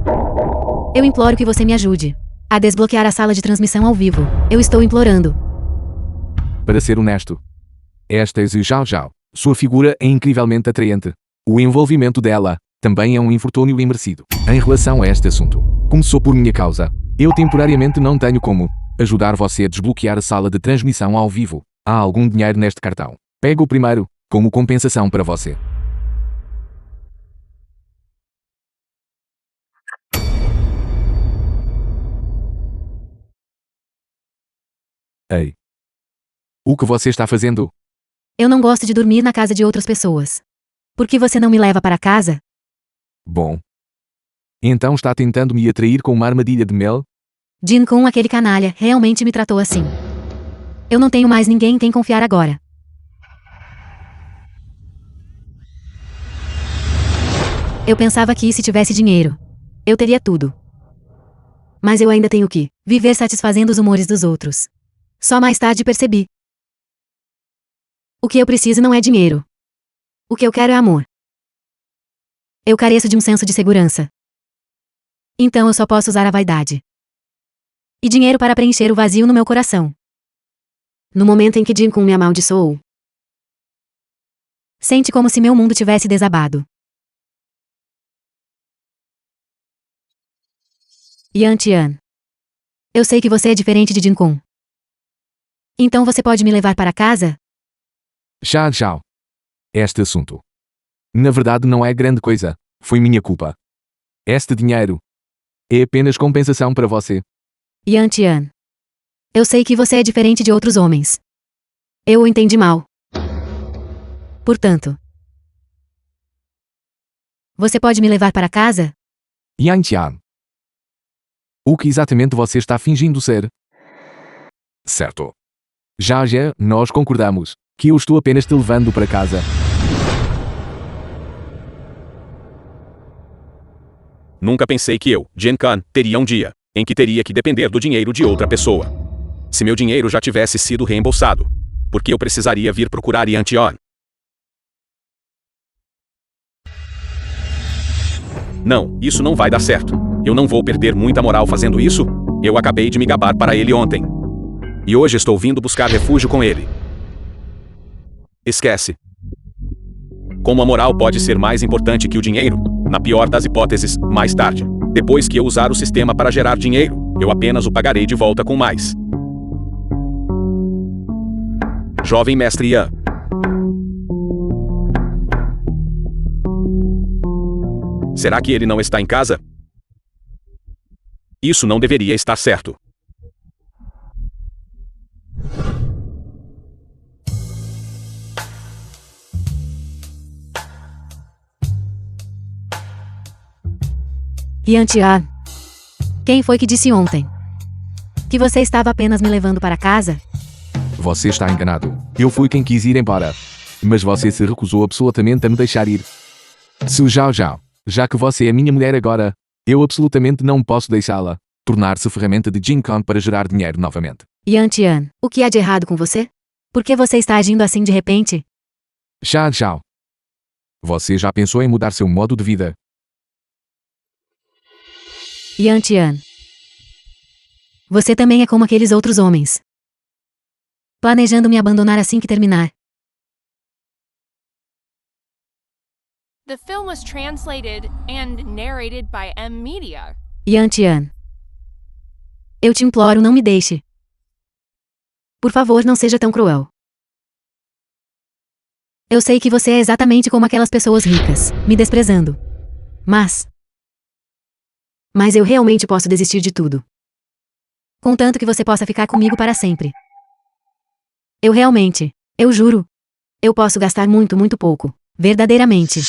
Speaker 5: Eu imploro que você me ajude a desbloquear a sala de transmissão ao vivo. Eu estou implorando.
Speaker 2: Para ser honesto, esta é Zhu Zhao Zhao. Sua figura é incrivelmente atraente. O envolvimento dela também é um infortúnio imerecido. Em relação a este assunto, começou por minha causa. Eu temporariamente não tenho como ajudar você a desbloquear a sala de transmissão ao vivo. Há algum dinheiro neste cartão. Pega o primeiro, como compensação para você. Ei. O que você está fazendo?
Speaker 5: Eu não gosto de dormir na casa de outras pessoas. Por que você não me leva para casa?
Speaker 2: Bom. Então está tentando me atrair com uma armadilha de mel?
Speaker 5: Jin Kun, aquele canalha, realmente me tratou assim. Eu não tenho mais ninguém em quem confiar agora. Eu pensava que se tivesse dinheiro, eu teria tudo. Mas eu ainda tenho que viver satisfazendo os humores dos outros. Só mais tarde percebi. O que eu preciso não é dinheiro. O que eu quero é amor. Eu careço de um senso de segurança. Então eu só posso usar a vaidade e dinheiro para preencher o vazio no meu coração. No momento em que Jin Kun me amaldiçoou, sente como se meu mundo tivesse desabado. Yan Tian. Eu sei que você é diferente de Jin Kun. Então você pode me levar para casa?
Speaker 2: Zhao Zhao. Este assunto, na verdade, não é grande coisa. Foi minha culpa. Este dinheiro é apenas compensação para você.
Speaker 5: Yan Tian. Eu sei que você é diferente de outros homens. Eu o entendi mal. Portanto, você pode me levar para casa?
Speaker 2: Yan Tian. O que exatamente você está fingindo ser? Certo. Já, nós concordamos que eu estou apenas te levando para casa.
Speaker 1: Nunca pensei que eu, Jen Kan, teria um dia em que teria que depender do dinheiro de outra pessoa. Se meu dinheiro já tivesse sido reembolsado, por que eu precisaria vir procurar Yan Tian? Não, isso não vai dar certo. Eu não vou perder muita moral fazendo isso. Eu acabei de me gabar para ele ontem. E hoje estou vindo buscar refúgio com ele. Esquece. Como a moral pode ser mais importante que o dinheiro? Na pior das hipóteses, mais tarde, depois que eu usar o sistema para gerar dinheiro, eu apenas o pagarei de volta com mais. Jovem mestre Yan. Será que ele não está em casa? Isso não deveria estar certo.
Speaker 5: Yan Tian. Quem foi que disse ontem que você estava apenas me levando para casa?
Speaker 2: Você está enganado. Eu fui quem quis ir embora. Mas você se recusou absolutamente a me deixar ir. Su Zhao Zhao. Já que você é minha mulher agora, eu absolutamente não posso deixá-la tornar-se ferramenta de Jin Kong para gerar dinheiro novamente.
Speaker 5: Yan Tian, o que há de errado com você? Por que você está agindo assim de repente?
Speaker 2: Xiao. Você já pensou em mudar seu modo de vida?
Speaker 5: Yan Tian. Você também é como aqueles outros homens. Planejando me abandonar assim que terminar.
Speaker 6: The film was translated and narrated by M Media.
Speaker 5: Yan Tian. Eu te imploro, não me deixe. Por favor, não seja tão cruel. Eu sei que você é exatamente como aquelas pessoas ricas, me desprezando. Mas eu realmente posso desistir de tudo. Contanto que você possa ficar comigo para sempre. Eu juro. Eu posso gastar muito, muito pouco. Verdadeiramente.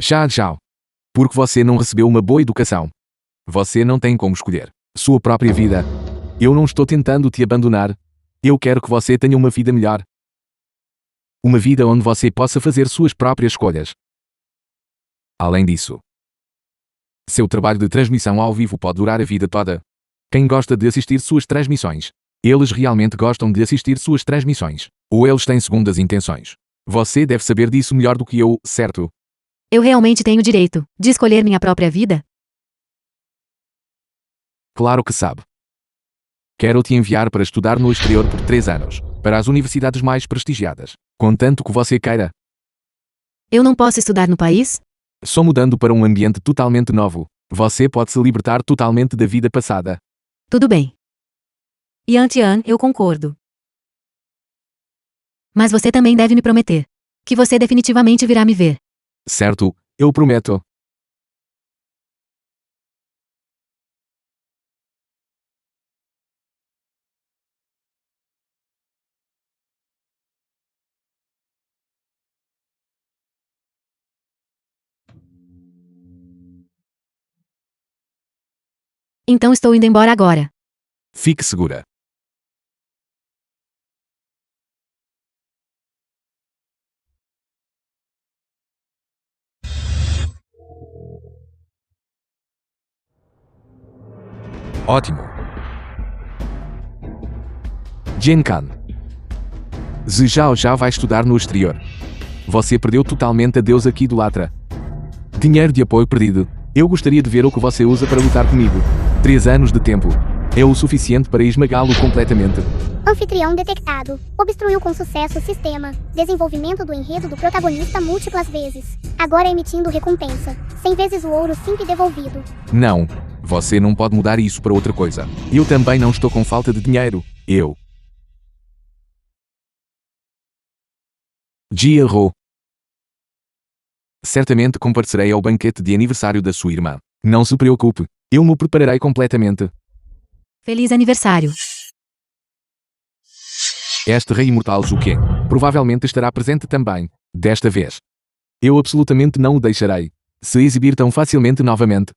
Speaker 2: Xiao. Porque você não recebeu uma boa educação. Você não tem como escolher sua própria vida. Eu não estou tentando te abandonar. Eu quero que você tenha uma vida melhor. Uma vida onde você possa fazer suas próprias escolhas. Além disso, seu trabalho de transmissão ao vivo pode durar a vida toda. Quem gosta de assistir suas transmissões? Eles realmente gostam de assistir suas transmissões. Ou eles têm segundas intenções? Você deve saber disso melhor do que eu, certo?
Speaker 5: Eu realmente tenho o direito de escolher minha própria vida?
Speaker 2: Claro que sabe. Quero te enviar para estudar no exterior por 3 anos, para as universidades mais prestigiadas, contanto que você queira.
Speaker 5: Eu não posso estudar no país?
Speaker 2: Só mudando para um ambiente totalmente novo, você pode se libertar totalmente da vida passada.
Speaker 5: Tudo bem. Yan Tian, eu concordo. Mas você também deve me prometer que você definitivamente virá me ver.
Speaker 2: Certo, eu prometo.
Speaker 5: Então estou indo embora agora.
Speaker 2: Fique segura. Ótimo. Jian-kan. Zhao já vai estudar no exterior. Você perdeu totalmente a Deus aqui idolatra. Dinheiro de apoio perdido. Eu gostaria de ver o que você usa para lutar comigo. 3 anos de tempo. É o suficiente para esmagá-lo completamente.
Speaker 4: Anfitrião detectado. Obstruiu com sucesso o sistema. Desenvolvimento do enredo do protagonista múltiplas vezes. Agora emitindo recompensa. 100 vezes o ouro simples devolvido.
Speaker 2: Não. Você não pode mudar isso para outra coisa. Eu também não estou com falta de dinheiro. Eu. Jia Ro. Certamente comparecerei ao banquete de aniversário da sua irmã. Não se preocupe. Eu me prepararei completamente.
Speaker 5: Feliz aniversário.
Speaker 2: Este rei imortal Zhu Ken provavelmente estará presente também, desta vez. Eu absolutamente não o deixarei se exibir tão facilmente novamente.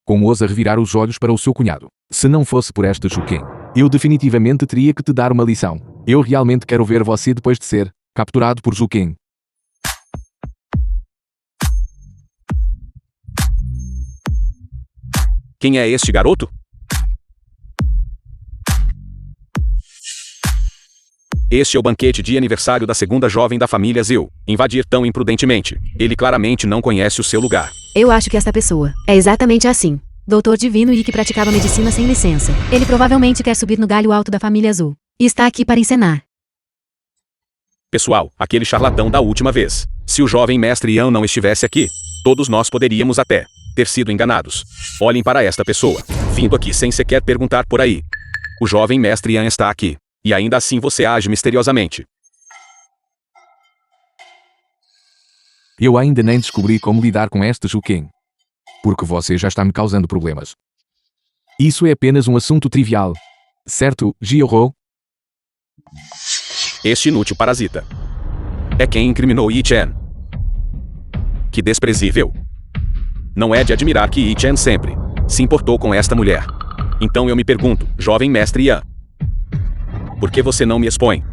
Speaker 2: Como ousa revirar os olhos para o seu cunhado? Se não fosse por esta Zhu Ken, eu definitivamente teria que te dar uma lição. Eu realmente quero ver você depois de ser capturado por Zhu Ken.
Speaker 1: Quem é este garoto? Este é o banquete de aniversário da segunda jovem da família Zhou. Invadir tão imprudentemente. Ele claramente não conhece o seu lugar.
Speaker 5: Eu acho que esta pessoa é exatamente assim. Doutor Divino e que praticava medicina sem licença. Ele provavelmente quer subir no galho alto da família Azul. E está aqui para encenar.
Speaker 1: Pessoal, aquele charlatão da última vez. Se o jovem mestre Yan não estivesse aqui, todos nós poderíamos até ter sido enganados. Olhem para esta pessoa, vindo aqui sem sequer perguntar por aí. O jovem mestre Yan está aqui. E ainda assim você age misteriosamente.
Speaker 2: Eu ainda nem descobri como lidar com esta Zhu Ken. Porque você já está me causando problemas. Isso é apenas um assunto trivial. Certo, Jioro?
Speaker 1: Este inútil parasita é quem incriminou Yi Chen. Que desprezível. Não é de admirar que Yi Chen sempre se importou com esta mulher. Então eu me pergunto, jovem mestre Yan, por que você não me expõe?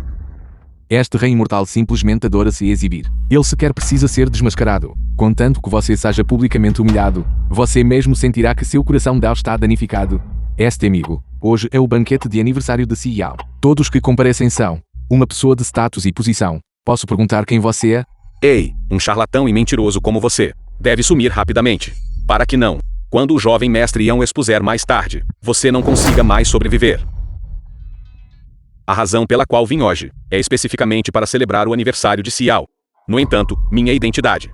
Speaker 2: Este rei imortal simplesmente adora se exibir. Ele sequer precisa ser desmascarado. Contanto que você seja publicamente humilhado, você mesmo sentirá que seu coração dele está danificado. Este amigo, hoje é o banquete de aniversário de Xiao. Todos que comparecem são uma pessoa de status e posição. Posso perguntar quem você é?
Speaker 1: Ei, um charlatão e mentiroso como você deve sumir rapidamente, para que não, quando o jovem mestre Yan o expuser mais tarde, você não consiga mais sobreviver. A razão pela qual vim hoje é especificamente para celebrar o aniversário de Xiao. No entanto, minha identidade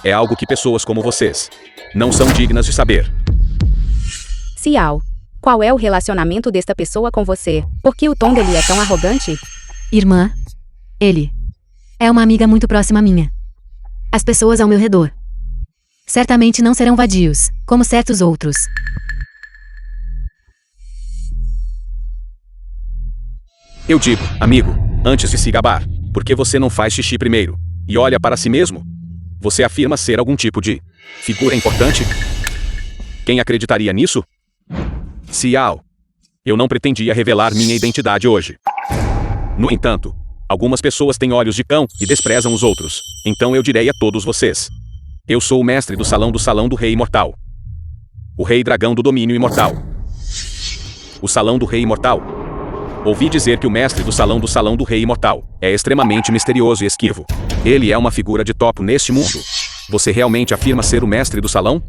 Speaker 1: é algo que pessoas como vocês não são dignas de saber.
Speaker 3: Xiao, qual é o relacionamento desta pessoa com você? Por que o tom dele é tão arrogante?
Speaker 5: Irmã, ele é uma amiga muito próxima minha. As pessoas ao meu redor certamente não serão vadios, como certos outros.
Speaker 1: Eu digo, amigo, antes de se gabar, por que você não faz xixi primeiro e olha para si mesmo? Você afirma ser algum tipo de figura importante? Quem acreditaria nisso? Xiao, eu não pretendia revelar minha identidade hoje. No entanto, algumas pessoas têm olhos de cão e desprezam os outros. Então eu direi a todos vocês: eu sou o mestre do salão do rei imortal. O rei dragão do domínio imortal. O salão do rei imortal. Ouvi dizer que o mestre do salão do rei imortal é extremamente misterioso e esquivo. Ele é uma figura de topo neste mundo. Você realmente afirma ser o mestre do salão?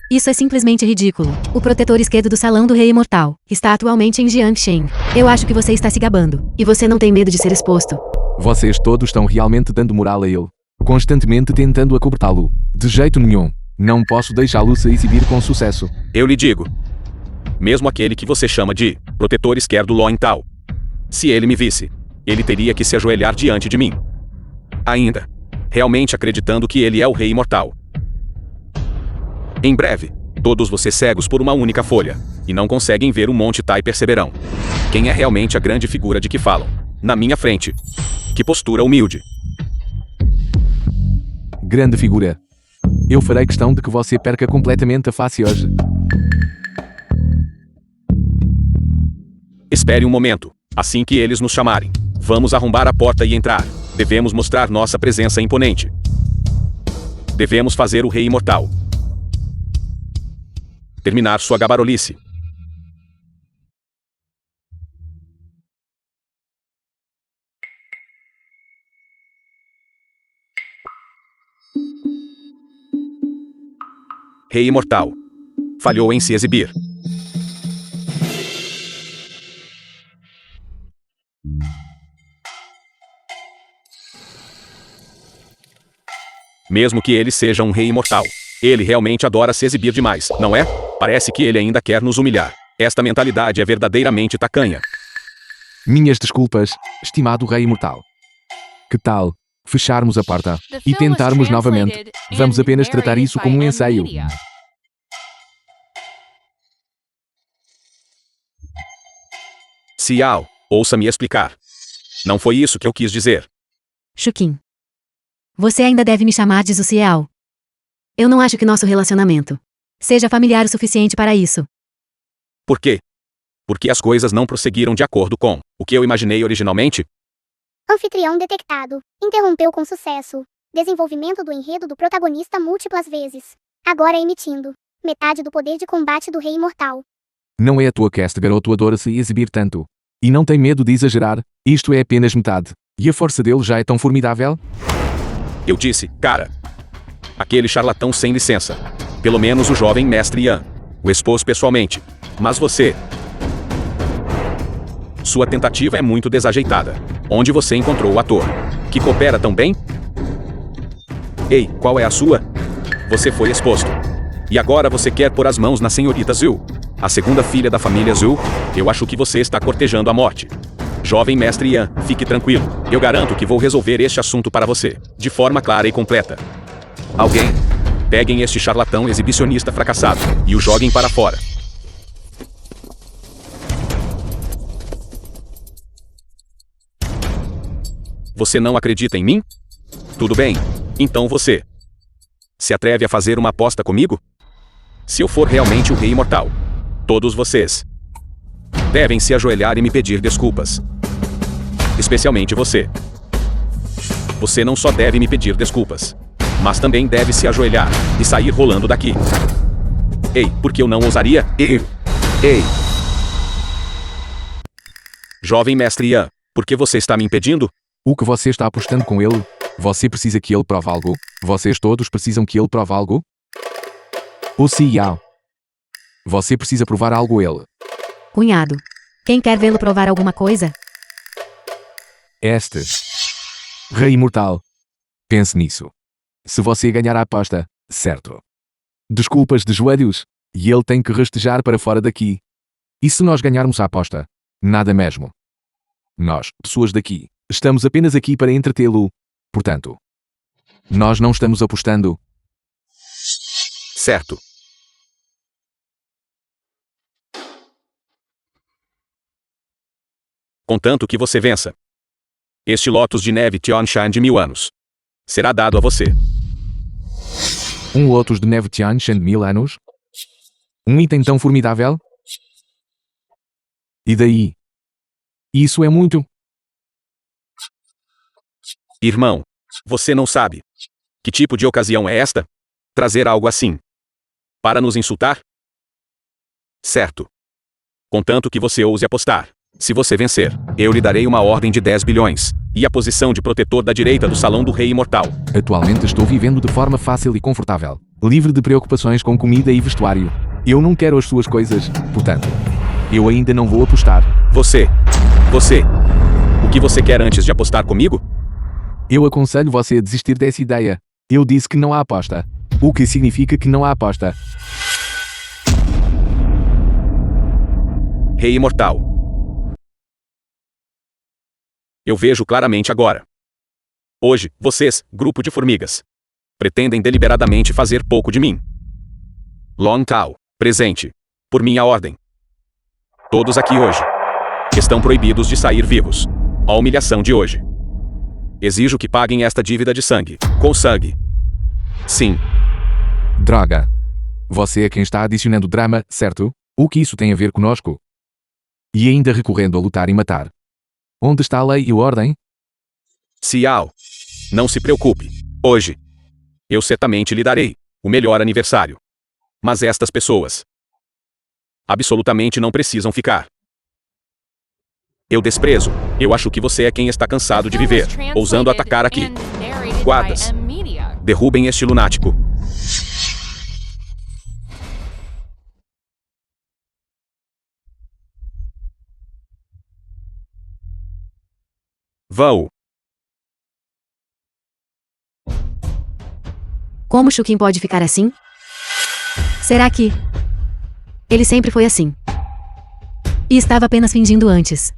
Speaker 5: Isso é simplesmente ridículo. O protetor esquerdo do Salão do Rei Imortal está atualmente em Jiangsheng. Eu acho que você está se gabando. E você não tem medo de ser exposto.
Speaker 2: Vocês todos estão realmente dando moral a ele, constantemente tentando acobertá-lo. De jeito nenhum. Não posso deixá-lo se exibir com sucesso.
Speaker 1: Eu lhe digo. Mesmo aquele que você chama de protetor esquerdo Loin Tao. Se ele me visse, ele teria que se ajoelhar diante de mim. Ainda, realmente acreditando que ele é o rei imortal. Em breve, todos vocês cegos por uma única folha, e não conseguem ver o Monte Tai perceberão quem é realmente a grande figura de que falam, na minha frente. Que postura humilde.
Speaker 2: Grande figura. Eu farei questão de que você perca completamente a face hoje.
Speaker 1: Espere um momento. Assim que eles nos chamarem, vamos arrombar a porta e entrar. Devemos mostrar nossa presença imponente. Devemos fazer o rei imortal terminar sua gabarolice. Rei imortal falhou em se exibir. Mesmo que ele seja um rei imortal, ele realmente adora se exibir demais, não é? Parece que ele ainda quer nos humilhar. Esta mentalidade é verdadeiramente tacanha.
Speaker 2: Minhas desculpas, estimado rei imortal. Que tal fecharmos a porta e tentarmos novamente? Vamos apenas tratar isso como um ensaio.
Speaker 1: Xiao, ouça-me explicar. Não foi isso que eu quis dizer.
Speaker 5: Shuqin. Você ainda deve me chamar de Xiao. Eu não acho que nosso relacionamento seja familiar o suficiente para isso.
Speaker 1: Por quê? Porque as coisas não prosseguiram de acordo com o que eu imaginei originalmente?
Speaker 4: Anfitrião detectado. Interrompeu com sucesso. Desenvolvimento do enredo do protagonista múltiplas vezes. Agora emitindo metade do poder de combate do rei imortal.
Speaker 2: Não é à toa que este garoto adora se exibir tanto. E não tem medo de exagerar. Isto é apenas metade. E a força dele já é tão formidável?
Speaker 1: Eu disse, cara. Aquele charlatão sem licença. Pelo menos o jovem mestre Yan o expôs pessoalmente. Mas você... Sua tentativa é muito desajeitada. Onde você encontrou o ator que coopera tão bem? Ei, qual é a sua? Você foi exposto. E agora você quer pôr as mãos na senhorita Zhu, a segunda filha da família Zhu? Eu acho que você está cortejando a morte. Jovem mestre Yan, fique tranquilo. Eu garanto que vou resolver este assunto para você, de forma clara e completa. Alguém, peguem este charlatão exibicionista fracassado e o joguem para fora. Você não acredita em mim? Tudo bem, então você Se atreve a fazer uma aposta comigo? Se eu for realmente o Rei Imortal, todos vocês devem se ajoelhar e me pedir desculpas. Especialmente você. Você não só deve me pedir desculpas, mas também deve se ajoelhar e sair rolando daqui. Ei, por que eu não ousaria? Ei! Jovem mestre Yan, por que você está me impedindo?
Speaker 2: O que você está apostando com ele? Você precisa que ele prove algo? Vocês todos precisam que ele prove algo? Ou se Yao? Você precisa provar algo a ele.
Speaker 5: Cunhado. Quem quer vê-lo provar alguma coisa?
Speaker 2: Este. Rei Imortal. Pense nisso. Se você ganhar a aposta, certo. Desculpas de joelhos, e ele tem que rastejar para fora daqui. E se nós ganharmos a aposta? Nada mesmo. Nós, pessoas daqui, estamos apenas aqui para entretê-lo. Portanto, nós não estamos apostando.
Speaker 1: Certo. Contanto que você vença. Este Lotus de neve Tianshan de 1000 anos será dado a você.
Speaker 2: Um Lotus de neve Tianshan de 1000 anos? Um item tão formidável? E daí? Isso é muito.
Speaker 1: Irmão, você não sabe. Que tipo de ocasião é esta? Trazer algo assim. Para nos insultar? Certo. Contanto que você ouse apostar. Se você vencer, eu lhe darei uma ordem de 10 bilhões. E a posição de protetor da direita do Salão do Rei Imortal.
Speaker 2: Atualmente estou vivendo de forma fácil e confortável. Livre de preocupações com comida e vestuário. Eu não quero as suas coisas, portanto, eu ainda não vou apostar.
Speaker 1: Você. O que você quer antes de apostar comigo?
Speaker 2: Eu aconselho você a desistir dessa ideia. Eu disse que não há aposta. O que significa que não há aposta?
Speaker 1: Rei Imortal. Eu vejo claramente agora. Hoje, vocês, grupo de formigas, pretendem deliberadamente fazer pouco de mim. Long Tao, presente. Por minha ordem. Todos aqui hoje estão proibidos de sair vivos. A humilhação de hoje. Exijo que paguem esta dívida de sangue. Com sangue. Sim.
Speaker 2: Droga. Você é quem está adicionando drama, certo? O que isso tem a ver conosco? E ainda recorrendo a lutar e matar. Onde está a lei e a ordem?
Speaker 1: Xiao. Não se preocupe. Hoje, eu certamente lhe darei o melhor aniversário. Mas estas pessoas absolutamente não precisam ficar. Eu desprezo. Eu acho que você é quem está cansado de viver, ousando atacar aqui. Guardas, derrubem este lunático. Vão.
Speaker 5: Como Shukin pode ficar assim? Será que ele sempre foi assim? E estava apenas fingindo antes,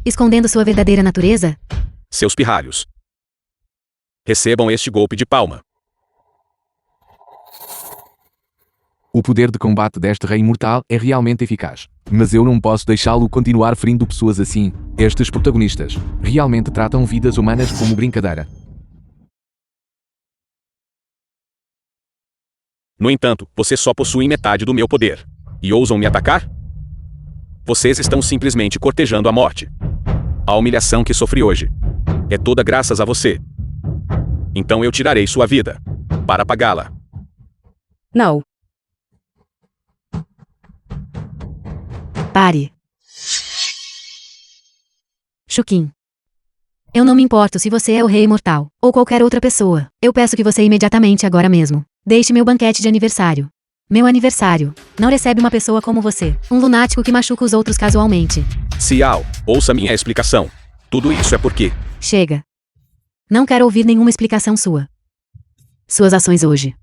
Speaker 5: escondendo sua verdadeira natureza?
Speaker 1: Seus pirralhos. Recebam este golpe de palma.
Speaker 2: O poder de combate deste rei imortal é realmente eficaz. Mas eu não posso deixá-lo continuar ferindo pessoas assim. Estes protagonistas realmente tratam vidas humanas como brincadeira.
Speaker 1: No entanto, vocês só possuem metade do meu poder. E ousam me atacar? Vocês estão simplesmente cortejando a morte. A humilhação que sofri hoje é toda graças a você. Então eu tirarei sua vida para pagá-la.
Speaker 3: Não.
Speaker 5: Pare. Shukin. Eu não me importo se você é o Rei Imortal, ou qualquer outra pessoa. Eu peço que você imediatamente, agora mesmo, deixe meu banquete de aniversário. Meu aniversário não recebe uma pessoa como você, um lunático que machuca os outros casualmente.
Speaker 1: Xiao, ouça minha explicação. Tudo isso é porque...
Speaker 5: Chega. Não quero ouvir nenhuma explicação sua. Suas ações hoje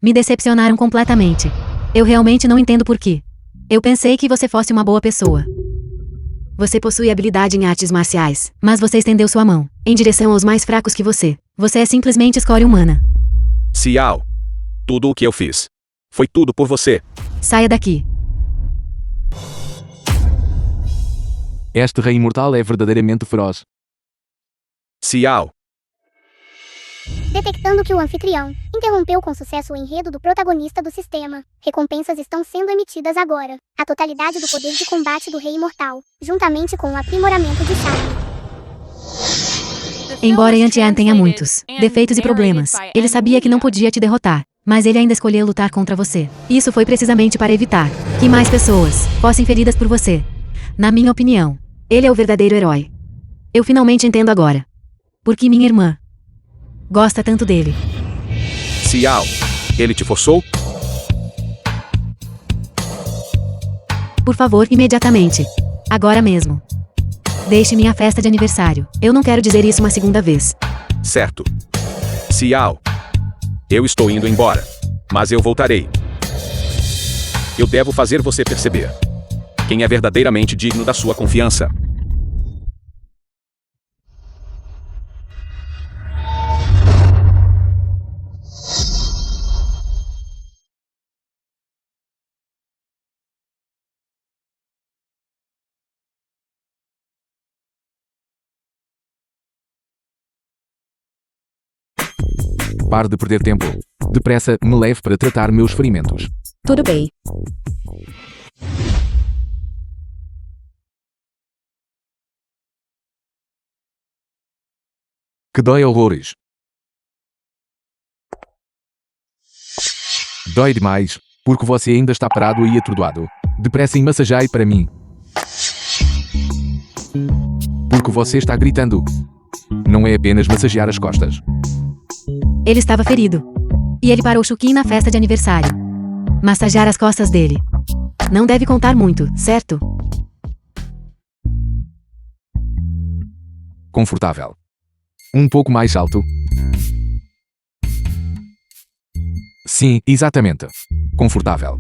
Speaker 5: me decepcionaram completamente. Eu realmente não entendo por quê. Eu pensei que você fosse uma boa pessoa. Você possui habilidade em artes marciais, mas você estendeu sua mão em direção aos mais fracos que você. Você é simplesmente escória humana.
Speaker 1: Xiao, tudo o que eu fiz foi tudo por você.
Speaker 5: Saia daqui.
Speaker 2: Este rei imortal é verdadeiramente feroz.
Speaker 1: Xiao.
Speaker 4: Detectando que o anfitrião interrompeu com sucesso o enredo do protagonista do sistema, recompensas estão sendo emitidas agora. A totalidade do poder de combate do Rei Imortal, juntamente com o aprimoramento de charme.
Speaker 5: Embora Yantian tenha muitos defeitos e problemas, ele sabia que não podia te derrotar. Mas ele ainda escolheu lutar contra você. Isso foi precisamente para evitar que mais pessoas fossem feridas por você. Na minha opinião, ele é o verdadeiro herói. Eu finalmente entendo agora. Por que minha irmã gosta tanto dele.
Speaker 1: Xiao, ele te forçou?
Speaker 5: Por favor, imediatamente. Agora mesmo. Deixe minha festa de aniversário. Eu não quero dizer isso uma segunda vez.
Speaker 1: Certo. Xiao, eu estou indo embora, mas eu voltarei. Eu devo fazer você perceber quem é verdadeiramente digno da sua confiança.
Speaker 2: Pare de perder tempo. Depressa, me leve para tratar meus ferimentos.
Speaker 3: Tudo bem.
Speaker 2: Que dói horrores. Dói demais, porque você ainda está parado e atordoado. Depressa e massageie para mim. Porque você está gritando. Não é apenas massagear as costas.
Speaker 5: Ele estava ferido. E ele parou Chukin na festa de aniversário. Massagear as costas dele. Não deve contar muito, certo?
Speaker 2: Confortável. Um pouco mais alto. Sim, exatamente. Confortável.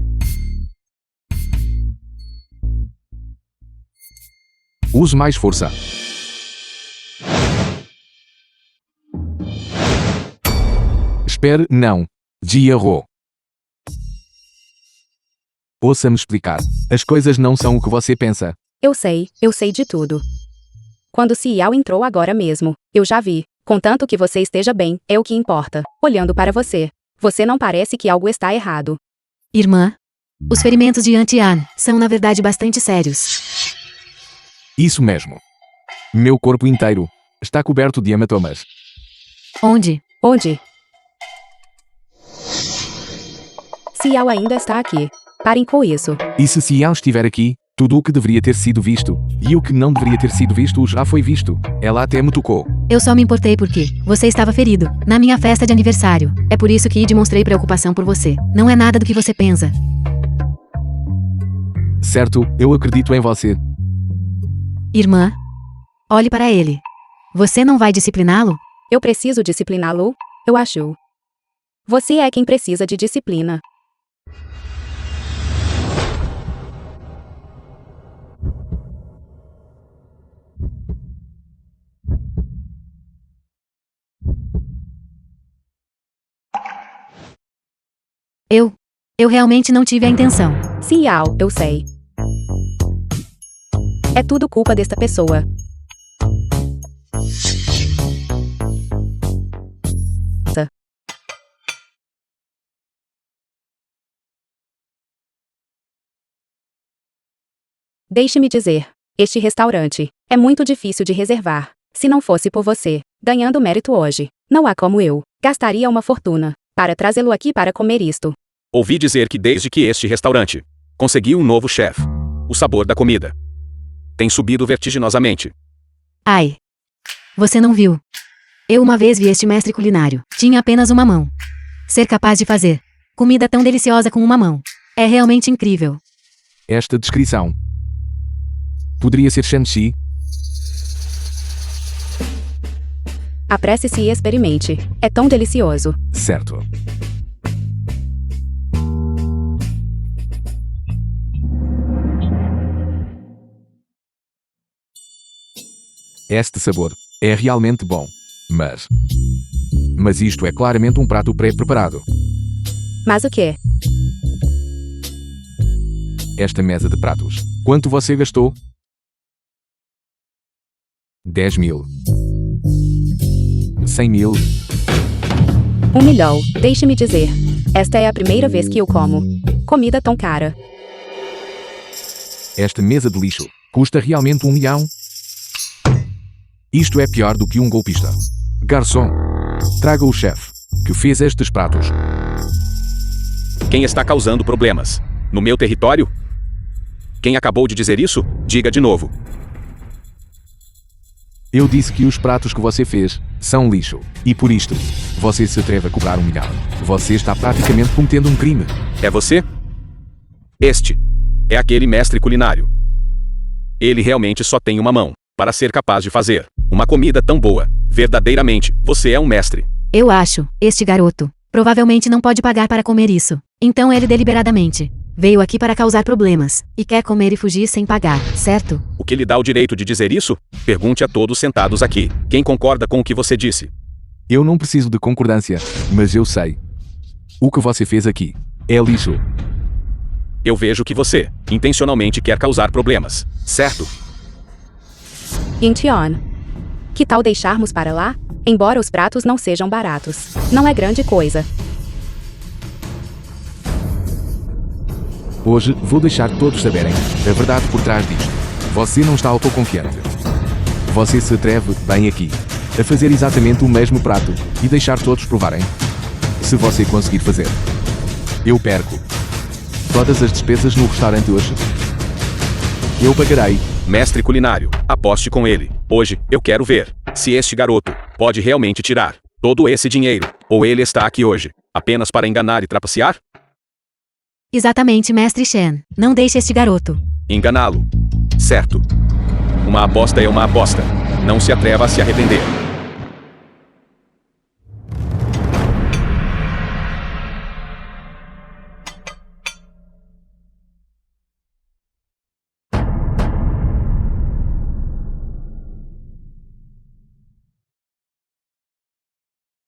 Speaker 2: Use mais força. Espere, não. Jiahou. Ouça-me explicar. As coisas não são o que você pensa.
Speaker 3: Eu sei de tudo. Quando Xiao entrou agora mesmo, eu já vi. Contanto que você esteja bem, é o que importa. Olhando para você, você não parece que algo está errado.
Speaker 5: Irmã, os ferimentos de Yantian são na verdade bastante sérios.
Speaker 2: Isso mesmo. Meu corpo inteiro está coberto de hematomas.
Speaker 5: Onde?
Speaker 3: Onde? Xiao ainda está aqui. Parem com isso.
Speaker 2: E se Xiao estiver aqui, tudo o que deveria ter sido visto, e o que não deveria ter sido visto já foi visto. Ela até me tocou.
Speaker 5: Eu só me importei porque você estava ferido na minha festa de aniversário. É por isso que demonstrei preocupação por você. Não é nada do que você pensa.
Speaker 2: Certo, eu acredito em você.
Speaker 5: Irmã, olhe para ele. Você não vai discipliná-lo?
Speaker 3: Eu preciso discipliná-lo? Eu acho. Você é quem precisa de disciplina.
Speaker 5: Eu realmente não tive a intenção.
Speaker 3: Xiao, eu sei. É tudo culpa desta pessoa. Deixe-me dizer, este restaurante é muito difícil de reservar. Se não fosse por você, ganhando mérito hoje, não há como eu gastaria uma fortuna para trazê-lo aqui para comer isto.
Speaker 1: Ouvi dizer que desde que este restaurante conseguiu um novo chefe, o sabor da comida tem subido vertiginosamente.
Speaker 5: Ai. Você não viu. Eu uma vez vi este mestre culinário. Tinha apenas uma mão. Ser capaz de fazer comida tão deliciosa com uma mão. É realmente incrível.
Speaker 2: Esta descrição poderia ser Shen-Chi.
Speaker 3: Apresse-se e experimente. É tão delicioso.
Speaker 2: Certo. Este sabor é realmente bom. Mas isto é claramente um prato pré-preparado.
Speaker 3: Mas o quê?
Speaker 2: Esta mesa de pratos. Quanto você gastou? 10.000. 100.000.
Speaker 3: 1 milhão, deixe-me dizer. Esta é a primeira vez que eu como comida tão cara.
Speaker 2: Esta mesa de lixo custa realmente 1 milhão? Isto é pior do que um golpista. Garçom, traga o chefe que fez estes pratos.
Speaker 1: Quem está causando problemas? No meu território? Quem acabou de dizer isso? Diga de novo.
Speaker 2: Eu disse que os pratos que você fez são lixo. E por isto, você se atreve a cobrar 1 milhão. Você está praticamente cometendo um crime.
Speaker 1: É você? Este é aquele mestre culinário. Ele realmente só tem uma mão para ser capaz de fazer uma comida tão boa. Verdadeiramente, você é um mestre.
Speaker 5: Eu acho, este garoto provavelmente não pode pagar para comer isso. Então ele deliberadamente veio aqui para causar problemas e quer comer e fugir sem pagar, certo?
Speaker 1: O que lhe dá o direito de dizer isso? Pergunte a todos sentados aqui. Quem concorda com o que você disse?
Speaker 2: Eu não preciso de concordância, mas eu sei. O que você fez aqui é lixo.
Speaker 1: Eu vejo que você intencionalmente quer causar problemas, certo?
Speaker 3: Incheon. Que tal deixarmos para lá? Embora os pratos não sejam baratos. Não é grande coisa.
Speaker 2: Hoje vou deixar todos saberem a verdade por trás disto. Você não está autoconfiante. Você se atreve, bem aqui, a fazer exatamente o mesmo prato e deixar todos provarem. Se você conseguir fazer, eu perco todas as despesas no restaurante hoje. Eu pagarei.
Speaker 1: Mestre culinário, aposte com ele. Hoje, eu quero ver se este garoto pode realmente tirar todo esse dinheiro, ou ele está aqui hoje apenas para enganar e trapacear?
Speaker 5: Exatamente, mestre Shen. Não deixe este garoto
Speaker 1: Enganá-lo. Certo. Uma aposta é uma aposta. Não se atreva a se arrepender.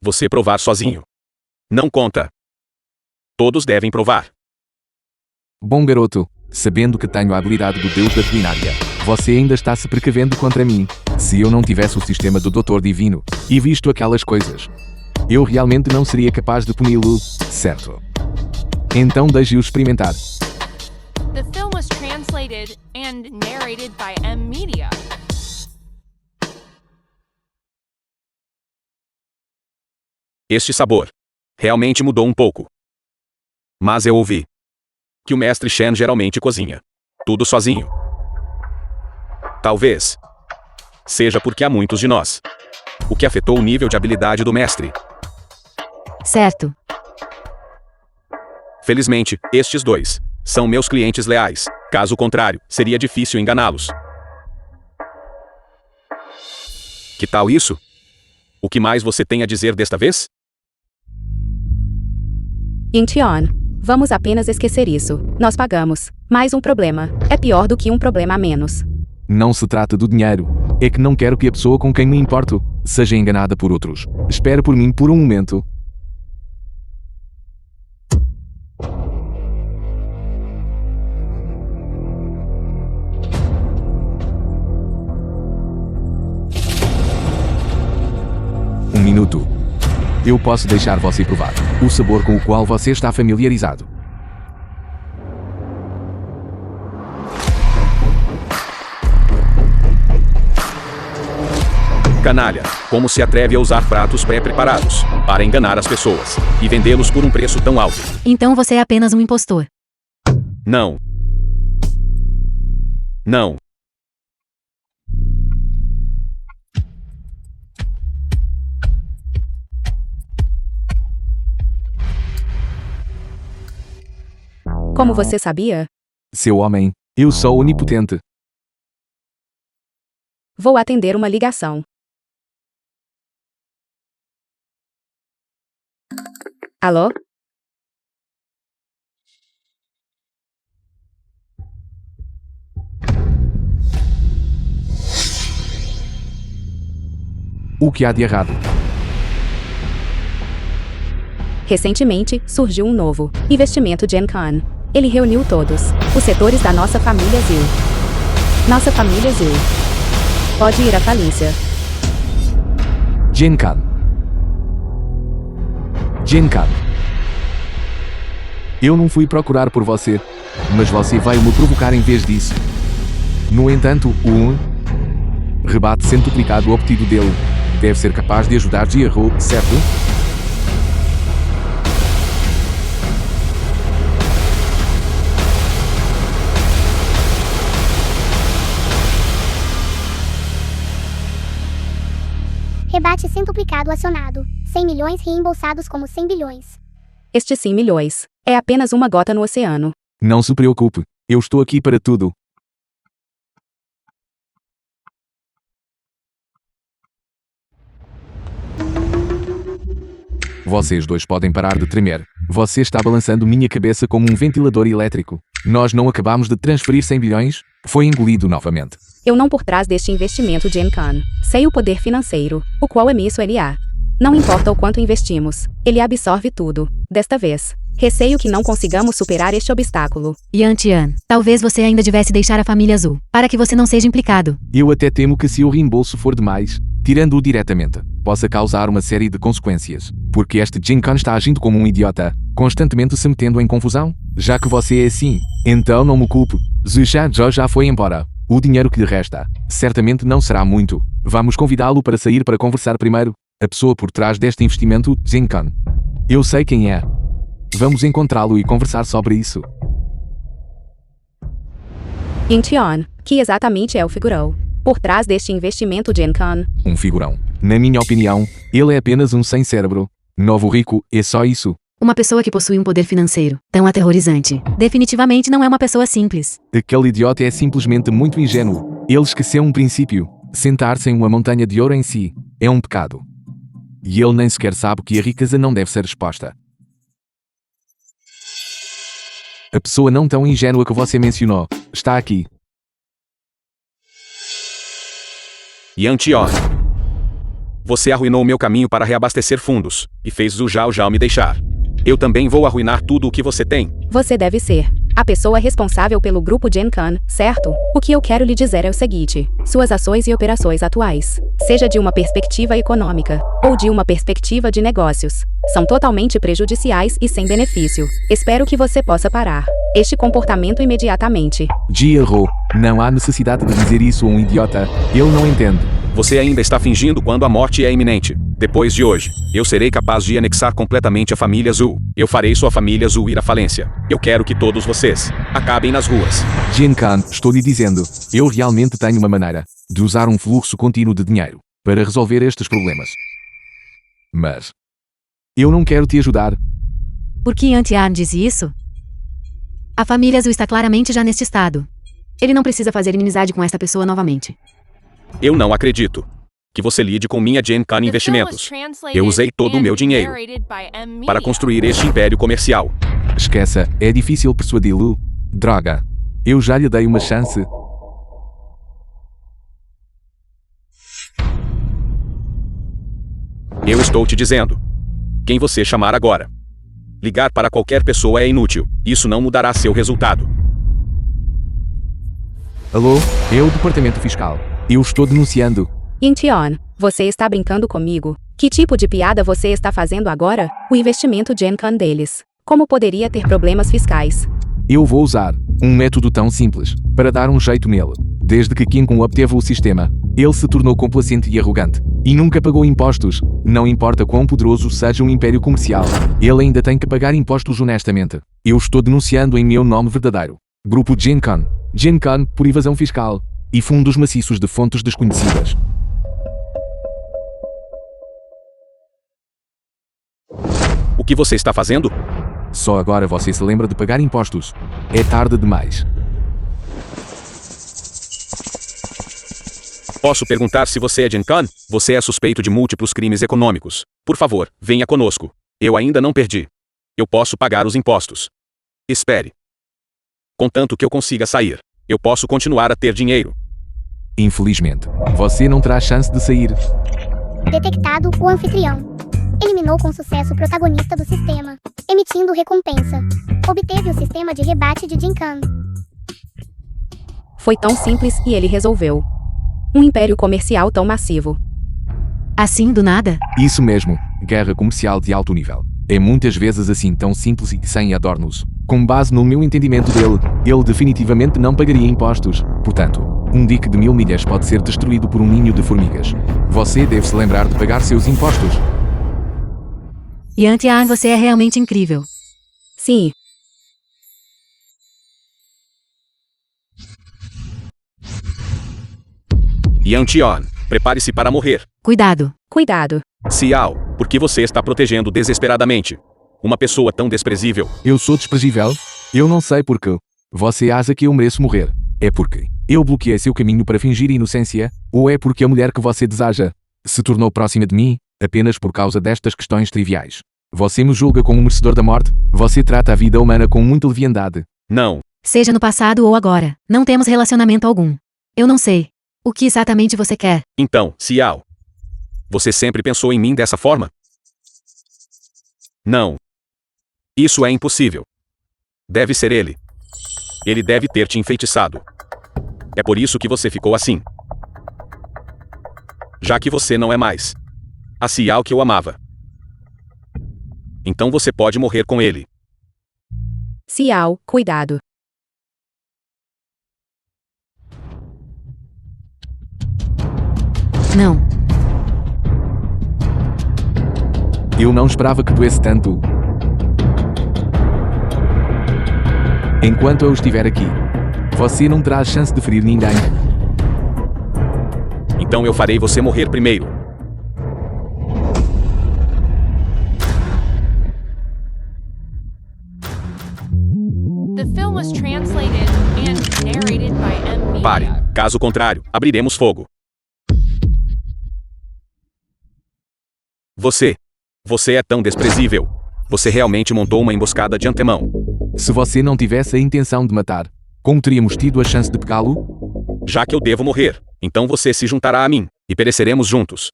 Speaker 1: Você provar sozinho não conta. Todos devem provar.
Speaker 2: Bom garoto, sabendo que tenho a habilidade do Deus da culinária, você ainda está se precavendo contra mim. Se eu não tivesse o sistema do Doutor Divino e visto aquelas coisas, eu realmente não seria capaz de puni-lo, certo? Então deixe-o experimentar.
Speaker 6: The film was translated and narrated by M Media.
Speaker 1: Este sabor realmente mudou um pouco. Mas eu ouvi que o mestre Shen geralmente cozinha tudo sozinho. Talvez seja porque há muitos de nós, o que afetou o nível de habilidade do mestre.
Speaker 5: Certo.
Speaker 1: Felizmente, estes dois são meus clientes leais. Caso contrário, seria difícil enganá-los. Que tal isso? O que mais você tem a dizer desta vez?
Speaker 3: Incheon. Vamos apenas esquecer isso. Nós pagamos. Mais um problema. É pior do que um problema a menos.
Speaker 2: Não se trata do dinheiro. É que não quero que a pessoa com quem me importo seja enganada por outros. Espere por mim por um momento. Um minuto. Eu posso deixar você provar o sabor com o qual você está familiarizado.
Speaker 1: Canalha, como se atreve a usar pratos pré-preparados para enganar as pessoas e vendê-los por um preço tão alto?
Speaker 5: Então você é apenas um impostor.
Speaker 1: Não. Não.
Speaker 3: Como você sabia?
Speaker 2: Seu homem, eu sou onipotente.
Speaker 3: Vou atender uma ligação. Alô?
Speaker 2: O que há de errado?
Speaker 3: Recentemente, surgiu um novo investimento Gen Con. Ele reuniu todos os setores da nossa família Zil. Nossa família Zil pode ir à falência.
Speaker 2: Gen Con. Gen-Kan. Eu não fui procurar por você, mas você vai me provocar em vez disso. No entanto, o rebate centuplicado obtido dele deve ser capaz de ajudar Jia-Ho, certo?
Speaker 4: Rebate centuplicado acionado. 100 milhões reembolsados como 100 bilhões.
Speaker 3: Estes 100 milhões. É apenas uma gota no oceano.
Speaker 2: Não se preocupe, eu estou aqui para tudo. Vocês dois podem parar de tremer. Você está balançando minha cabeça como um ventilador elétrico. Nós não acabamos de transferir 100 bilhões? Foi engolido novamente.
Speaker 3: Eu não por trás deste investimento Gen-Kan. Sei o poder financeiro, o qual emisso ele há. Não importa o quanto investimos, ele absorve tudo. Desta vez, receio que não consigamos superar este obstáculo.
Speaker 5: Yan Tian, talvez você ainda devesse deixar a família azul, para que você não seja implicado.
Speaker 2: Eu até temo que se o reembolso for demais, tirando-o diretamente, possa causar uma série de consequências. Porque este Gen-Kan está agindo como um idiota, constantemente se metendo em confusão. Já que você é assim, então não me culpe. Zishan já foi embora. O dinheiro que lhe resta, certamente não será muito. Vamos convidá-lo para sair para conversar primeiro. A pessoa por trás deste investimento, Gen-Kan. Eu sei quem é. Vamos encontrá-lo e conversar sobre isso.
Speaker 3: Incheon, que exatamente é o figurão por trás deste investimento Gen-Kan?
Speaker 2: Um figurão. Na minha opinião, ele é apenas um sem cérebro. Novo rico, é só isso.
Speaker 5: Uma pessoa que possui um poder financeiro tão aterrorizante. Definitivamente não é uma pessoa simples.
Speaker 2: Aquele idiota é simplesmente muito ingênuo. Ele esqueceu um princípio. Sentar-se em uma montanha de ouro em si é um pecado. E ele nem sequer sabe que a riqueza não deve ser exposta. A pessoa não tão ingênua que você mencionou está aqui.
Speaker 1: Yan Tian. Você arruinou o meu caminho para reabastecer fundos, e fez o Zhao me deixar. Eu também vou arruinar tudo o que você tem.
Speaker 3: Você deve ser a pessoa responsável pelo grupo Gen-Kan, certo? O que eu quero lhe dizer é o seguinte: suas ações e operações atuais, seja de uma perspectiva econômica ou de uma perspectiva de negócios, são totalmente prejudiciais e sem benefício. Espero que você possa parar este comportamento imediatamente.
Speaker 2: Jia-Ho, não há necessidade de dizer isso a um idiota. Ele não entende.
Speaker 1: Você ainda está fingindo quando a morte é iminente. Depois de hoje, eu serei capaz de anexar completamente a família Zhu. Eu farei sua família Zhu ir à falência. Eu quero que todos vocês acabem nas ruas.
Speaker 2: Gen-Kan, estou lhe dizendo, eu realmente tenho uma maneira de usar um fluxo contínuo de dinheiro para resolver estes problemas. Mas eu não quero te ajudar.
Speaker 5: Por que Yan Tian diz isso? A família azul está claramente já neste estado. Ele não precisa fazer inimizade com esta pessoa novamente.
Speaker 1: Eu não acredito que você lide com minha Gen-Kan Investimentos. Eu usei todo o meu dinheiro para construir este império comercial.
Speaker 2: Esqueça, é difícil persuadi-lo. Droga. Eu já lhe dei uma chance.
Speaker 1: Eu estou te dizendo. Quem você chamar agora. Ligar para qualquer pessoa é inútil. Isso não mudará seu resultado.
Speaker 2: Alô? É o Departamento Fiscal. Eu estou denunciando.
Speaker 3: Incheon, você está brincando comigo? Que tipo de piada você está fazendo agora? O investimento Gen-Kan deles. Como poderia ter problemas fiscais?
Speaker 2: Eu vou usar um método tão simples para dar um jeito nele. Desde que Kim Kun obteve o sistema, ele se tornou complacente e arrogante. E nunca pagou impostos. Não importa quão poderoso seja um império comercial, ele ainda tem que pagar impostos honestamente. Eu estou denunciando em meu nome verdadeiro. Grupo Gen-Kan. Gen-Kan por evasão fiscal e fundos maciços de fontes desconhecidas.
Speaker 1: O que você está fazendo?
Speaker 2: Só agora você se lembra de pagar impostos. É tarde demais.
Speaker 1: Posso perguntar se você é Gen-Kan? Você é suspeito de múltiplos crimes econômicos. Por favor, venha conosco. Eu ainda não perdi. Eu posso pagar os impostos. Espere. Contanto que eu consiga sair, eu posso continuar a ter dinheiro.
Speaker 2: Infelizmente, você não terá chance de sair.
Speaker 4: Detectado o anfitrião. Eliminou com sucesso o protagonista do sistema, emitindo recompensa. Obteve o sistema de rebate de Gen-Kan.
Speaker 3: Foi tão simples e ele resolveu. Um império comercial tão massivo.
Speaker 5: Assim do nada?
Speaker 2: Isso mesmo, guerra comercial de alto nível. É muitas vezes assim tão simples e sem adornos. Com base no meu entendimento dele, ele definitivamente não pagaria impostos. Portanto, um dique de 1000 milhas pode ser destruído por um ninho de formigas. Você deve se lembrar de pagar seus impostos.
Speaker 5: Yantian, você é realmente incrível.
Speaker 3: Sim.
Speaker 1: Yantian, prepare-se para morrer.
Speaker 5: Cuidado.
Speaker 3: Cuidado.
Speaker 1: Xiao, por que você está protegendo desesperadamente uma pessoa tão desprezível?
Speaker 2: Eu sou desprezível? Eu não sei porquê. Você acha que eu mereço morrer? É porque eu bloqueei seu caminho para fingir inocência? Ou é porque a mulher que você deseja se tornou próxima de mim apenas por causa destas questões triviais? Você me julga como um merecedor da morte? Você trata a vida humana com muita leviandade.
Speaker 1: Não.
Speaker 5: Seja no passado ou agora, não temos relacionamento algum. Eu não sei. O que exatamente você quer?
Speaker 1: Então, Xiao, você sempre pensou em mim dessa forma? Não. Isso é impossível. Deve ser ele. Ele deve ter te enfeitiçado. É por isso que você ficou assim. Já que você não é mais a Xiao que eu amava. Então você pode morrer com ele.
Speaker 3: Xiao, cuidado.
Speaker 5: Não.
Speaker 2: Eu não esperava que doesse tanto. Enquanto eu estiver aqui, você não terá a chance de ferir ninguém.
Speaker 1: Então eu farei você morrer primeiro.
Speaker 6: The film was translated and narrated by M.
Speaker 1: Pare. Caso contrário, abriremos fogo. Você é tão desprezível. Você realmente montou uma emboscada de antemão.
Speaker 2: Se você não tivesse a intenção de matar, como teríamos tido a chance de pegá-lo?
Speaker 1: Já que eu devo morrer, então você se juntará a mim, e pereceremos juntos.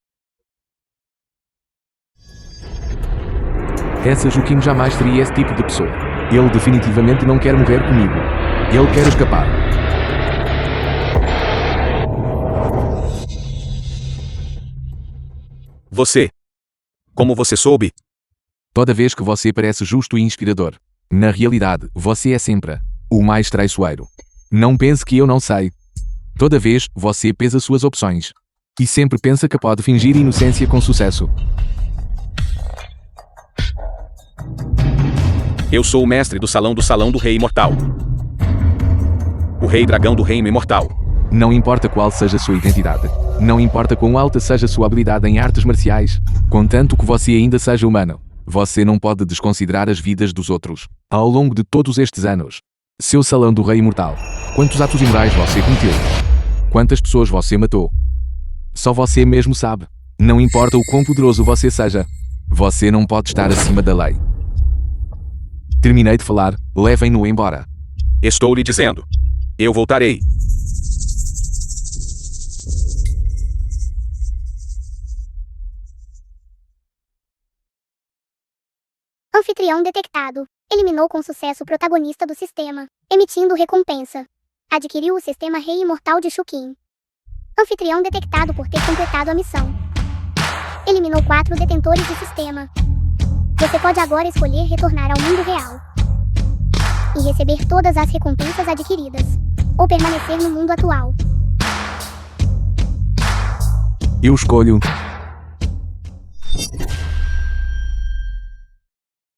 Speaker 2: Essa Joaquim jamais seria esse tipo de pessoa. Ele definitivamente não quer morrer comigo. Ele quer escapar.
Speaker 1: Como você soube?
Speaker 2: Toda vez que você parece justo e inspirador, na realidade, você é sempre o mais traiçoeiro. Não pense que eu não sei. Toda vez, você pesa suas opções. E sempre pensa que pode fingir inocência com sucesso.
Speaker 1: Eu sou o mestre do salão do rei imortal. O rei dragão do reino imortal.
Speaker 2: Não importa qual seja sua identidade. Não importa quão alta seja sua habilidade em artes marciais. Contanto que você ainda seja humano. Você não pode desconsiderar as vidas dos outros. Ao longo de todos estes anos. Seu salão do rei imortal. Quantos atos imorais você cometeu? Quantas pessoas você matou? Só você mesmo sabe. Não importa o quão poderoso você seja. Você não pode estar acima da lei. Terminei de falar. Levem-no embora.
Speaker 1: Estou lhe dizendo. Eu voltarei.
Speaker 4: Anfitrião detectado. Eliminou com sucesso o protagonista do sistema, emitindo recompensa. Adquiriu o sistema Rei Imortal de Shukin. Anfitrião detectado por ter completado a missão. Eliminou 4 detentores do sistema. Você pode agora escolher retornar ao mundo real e receber todas as recompensas adquiridas, ou permanecer no mundo atual.
Speaker 2: Eu escolho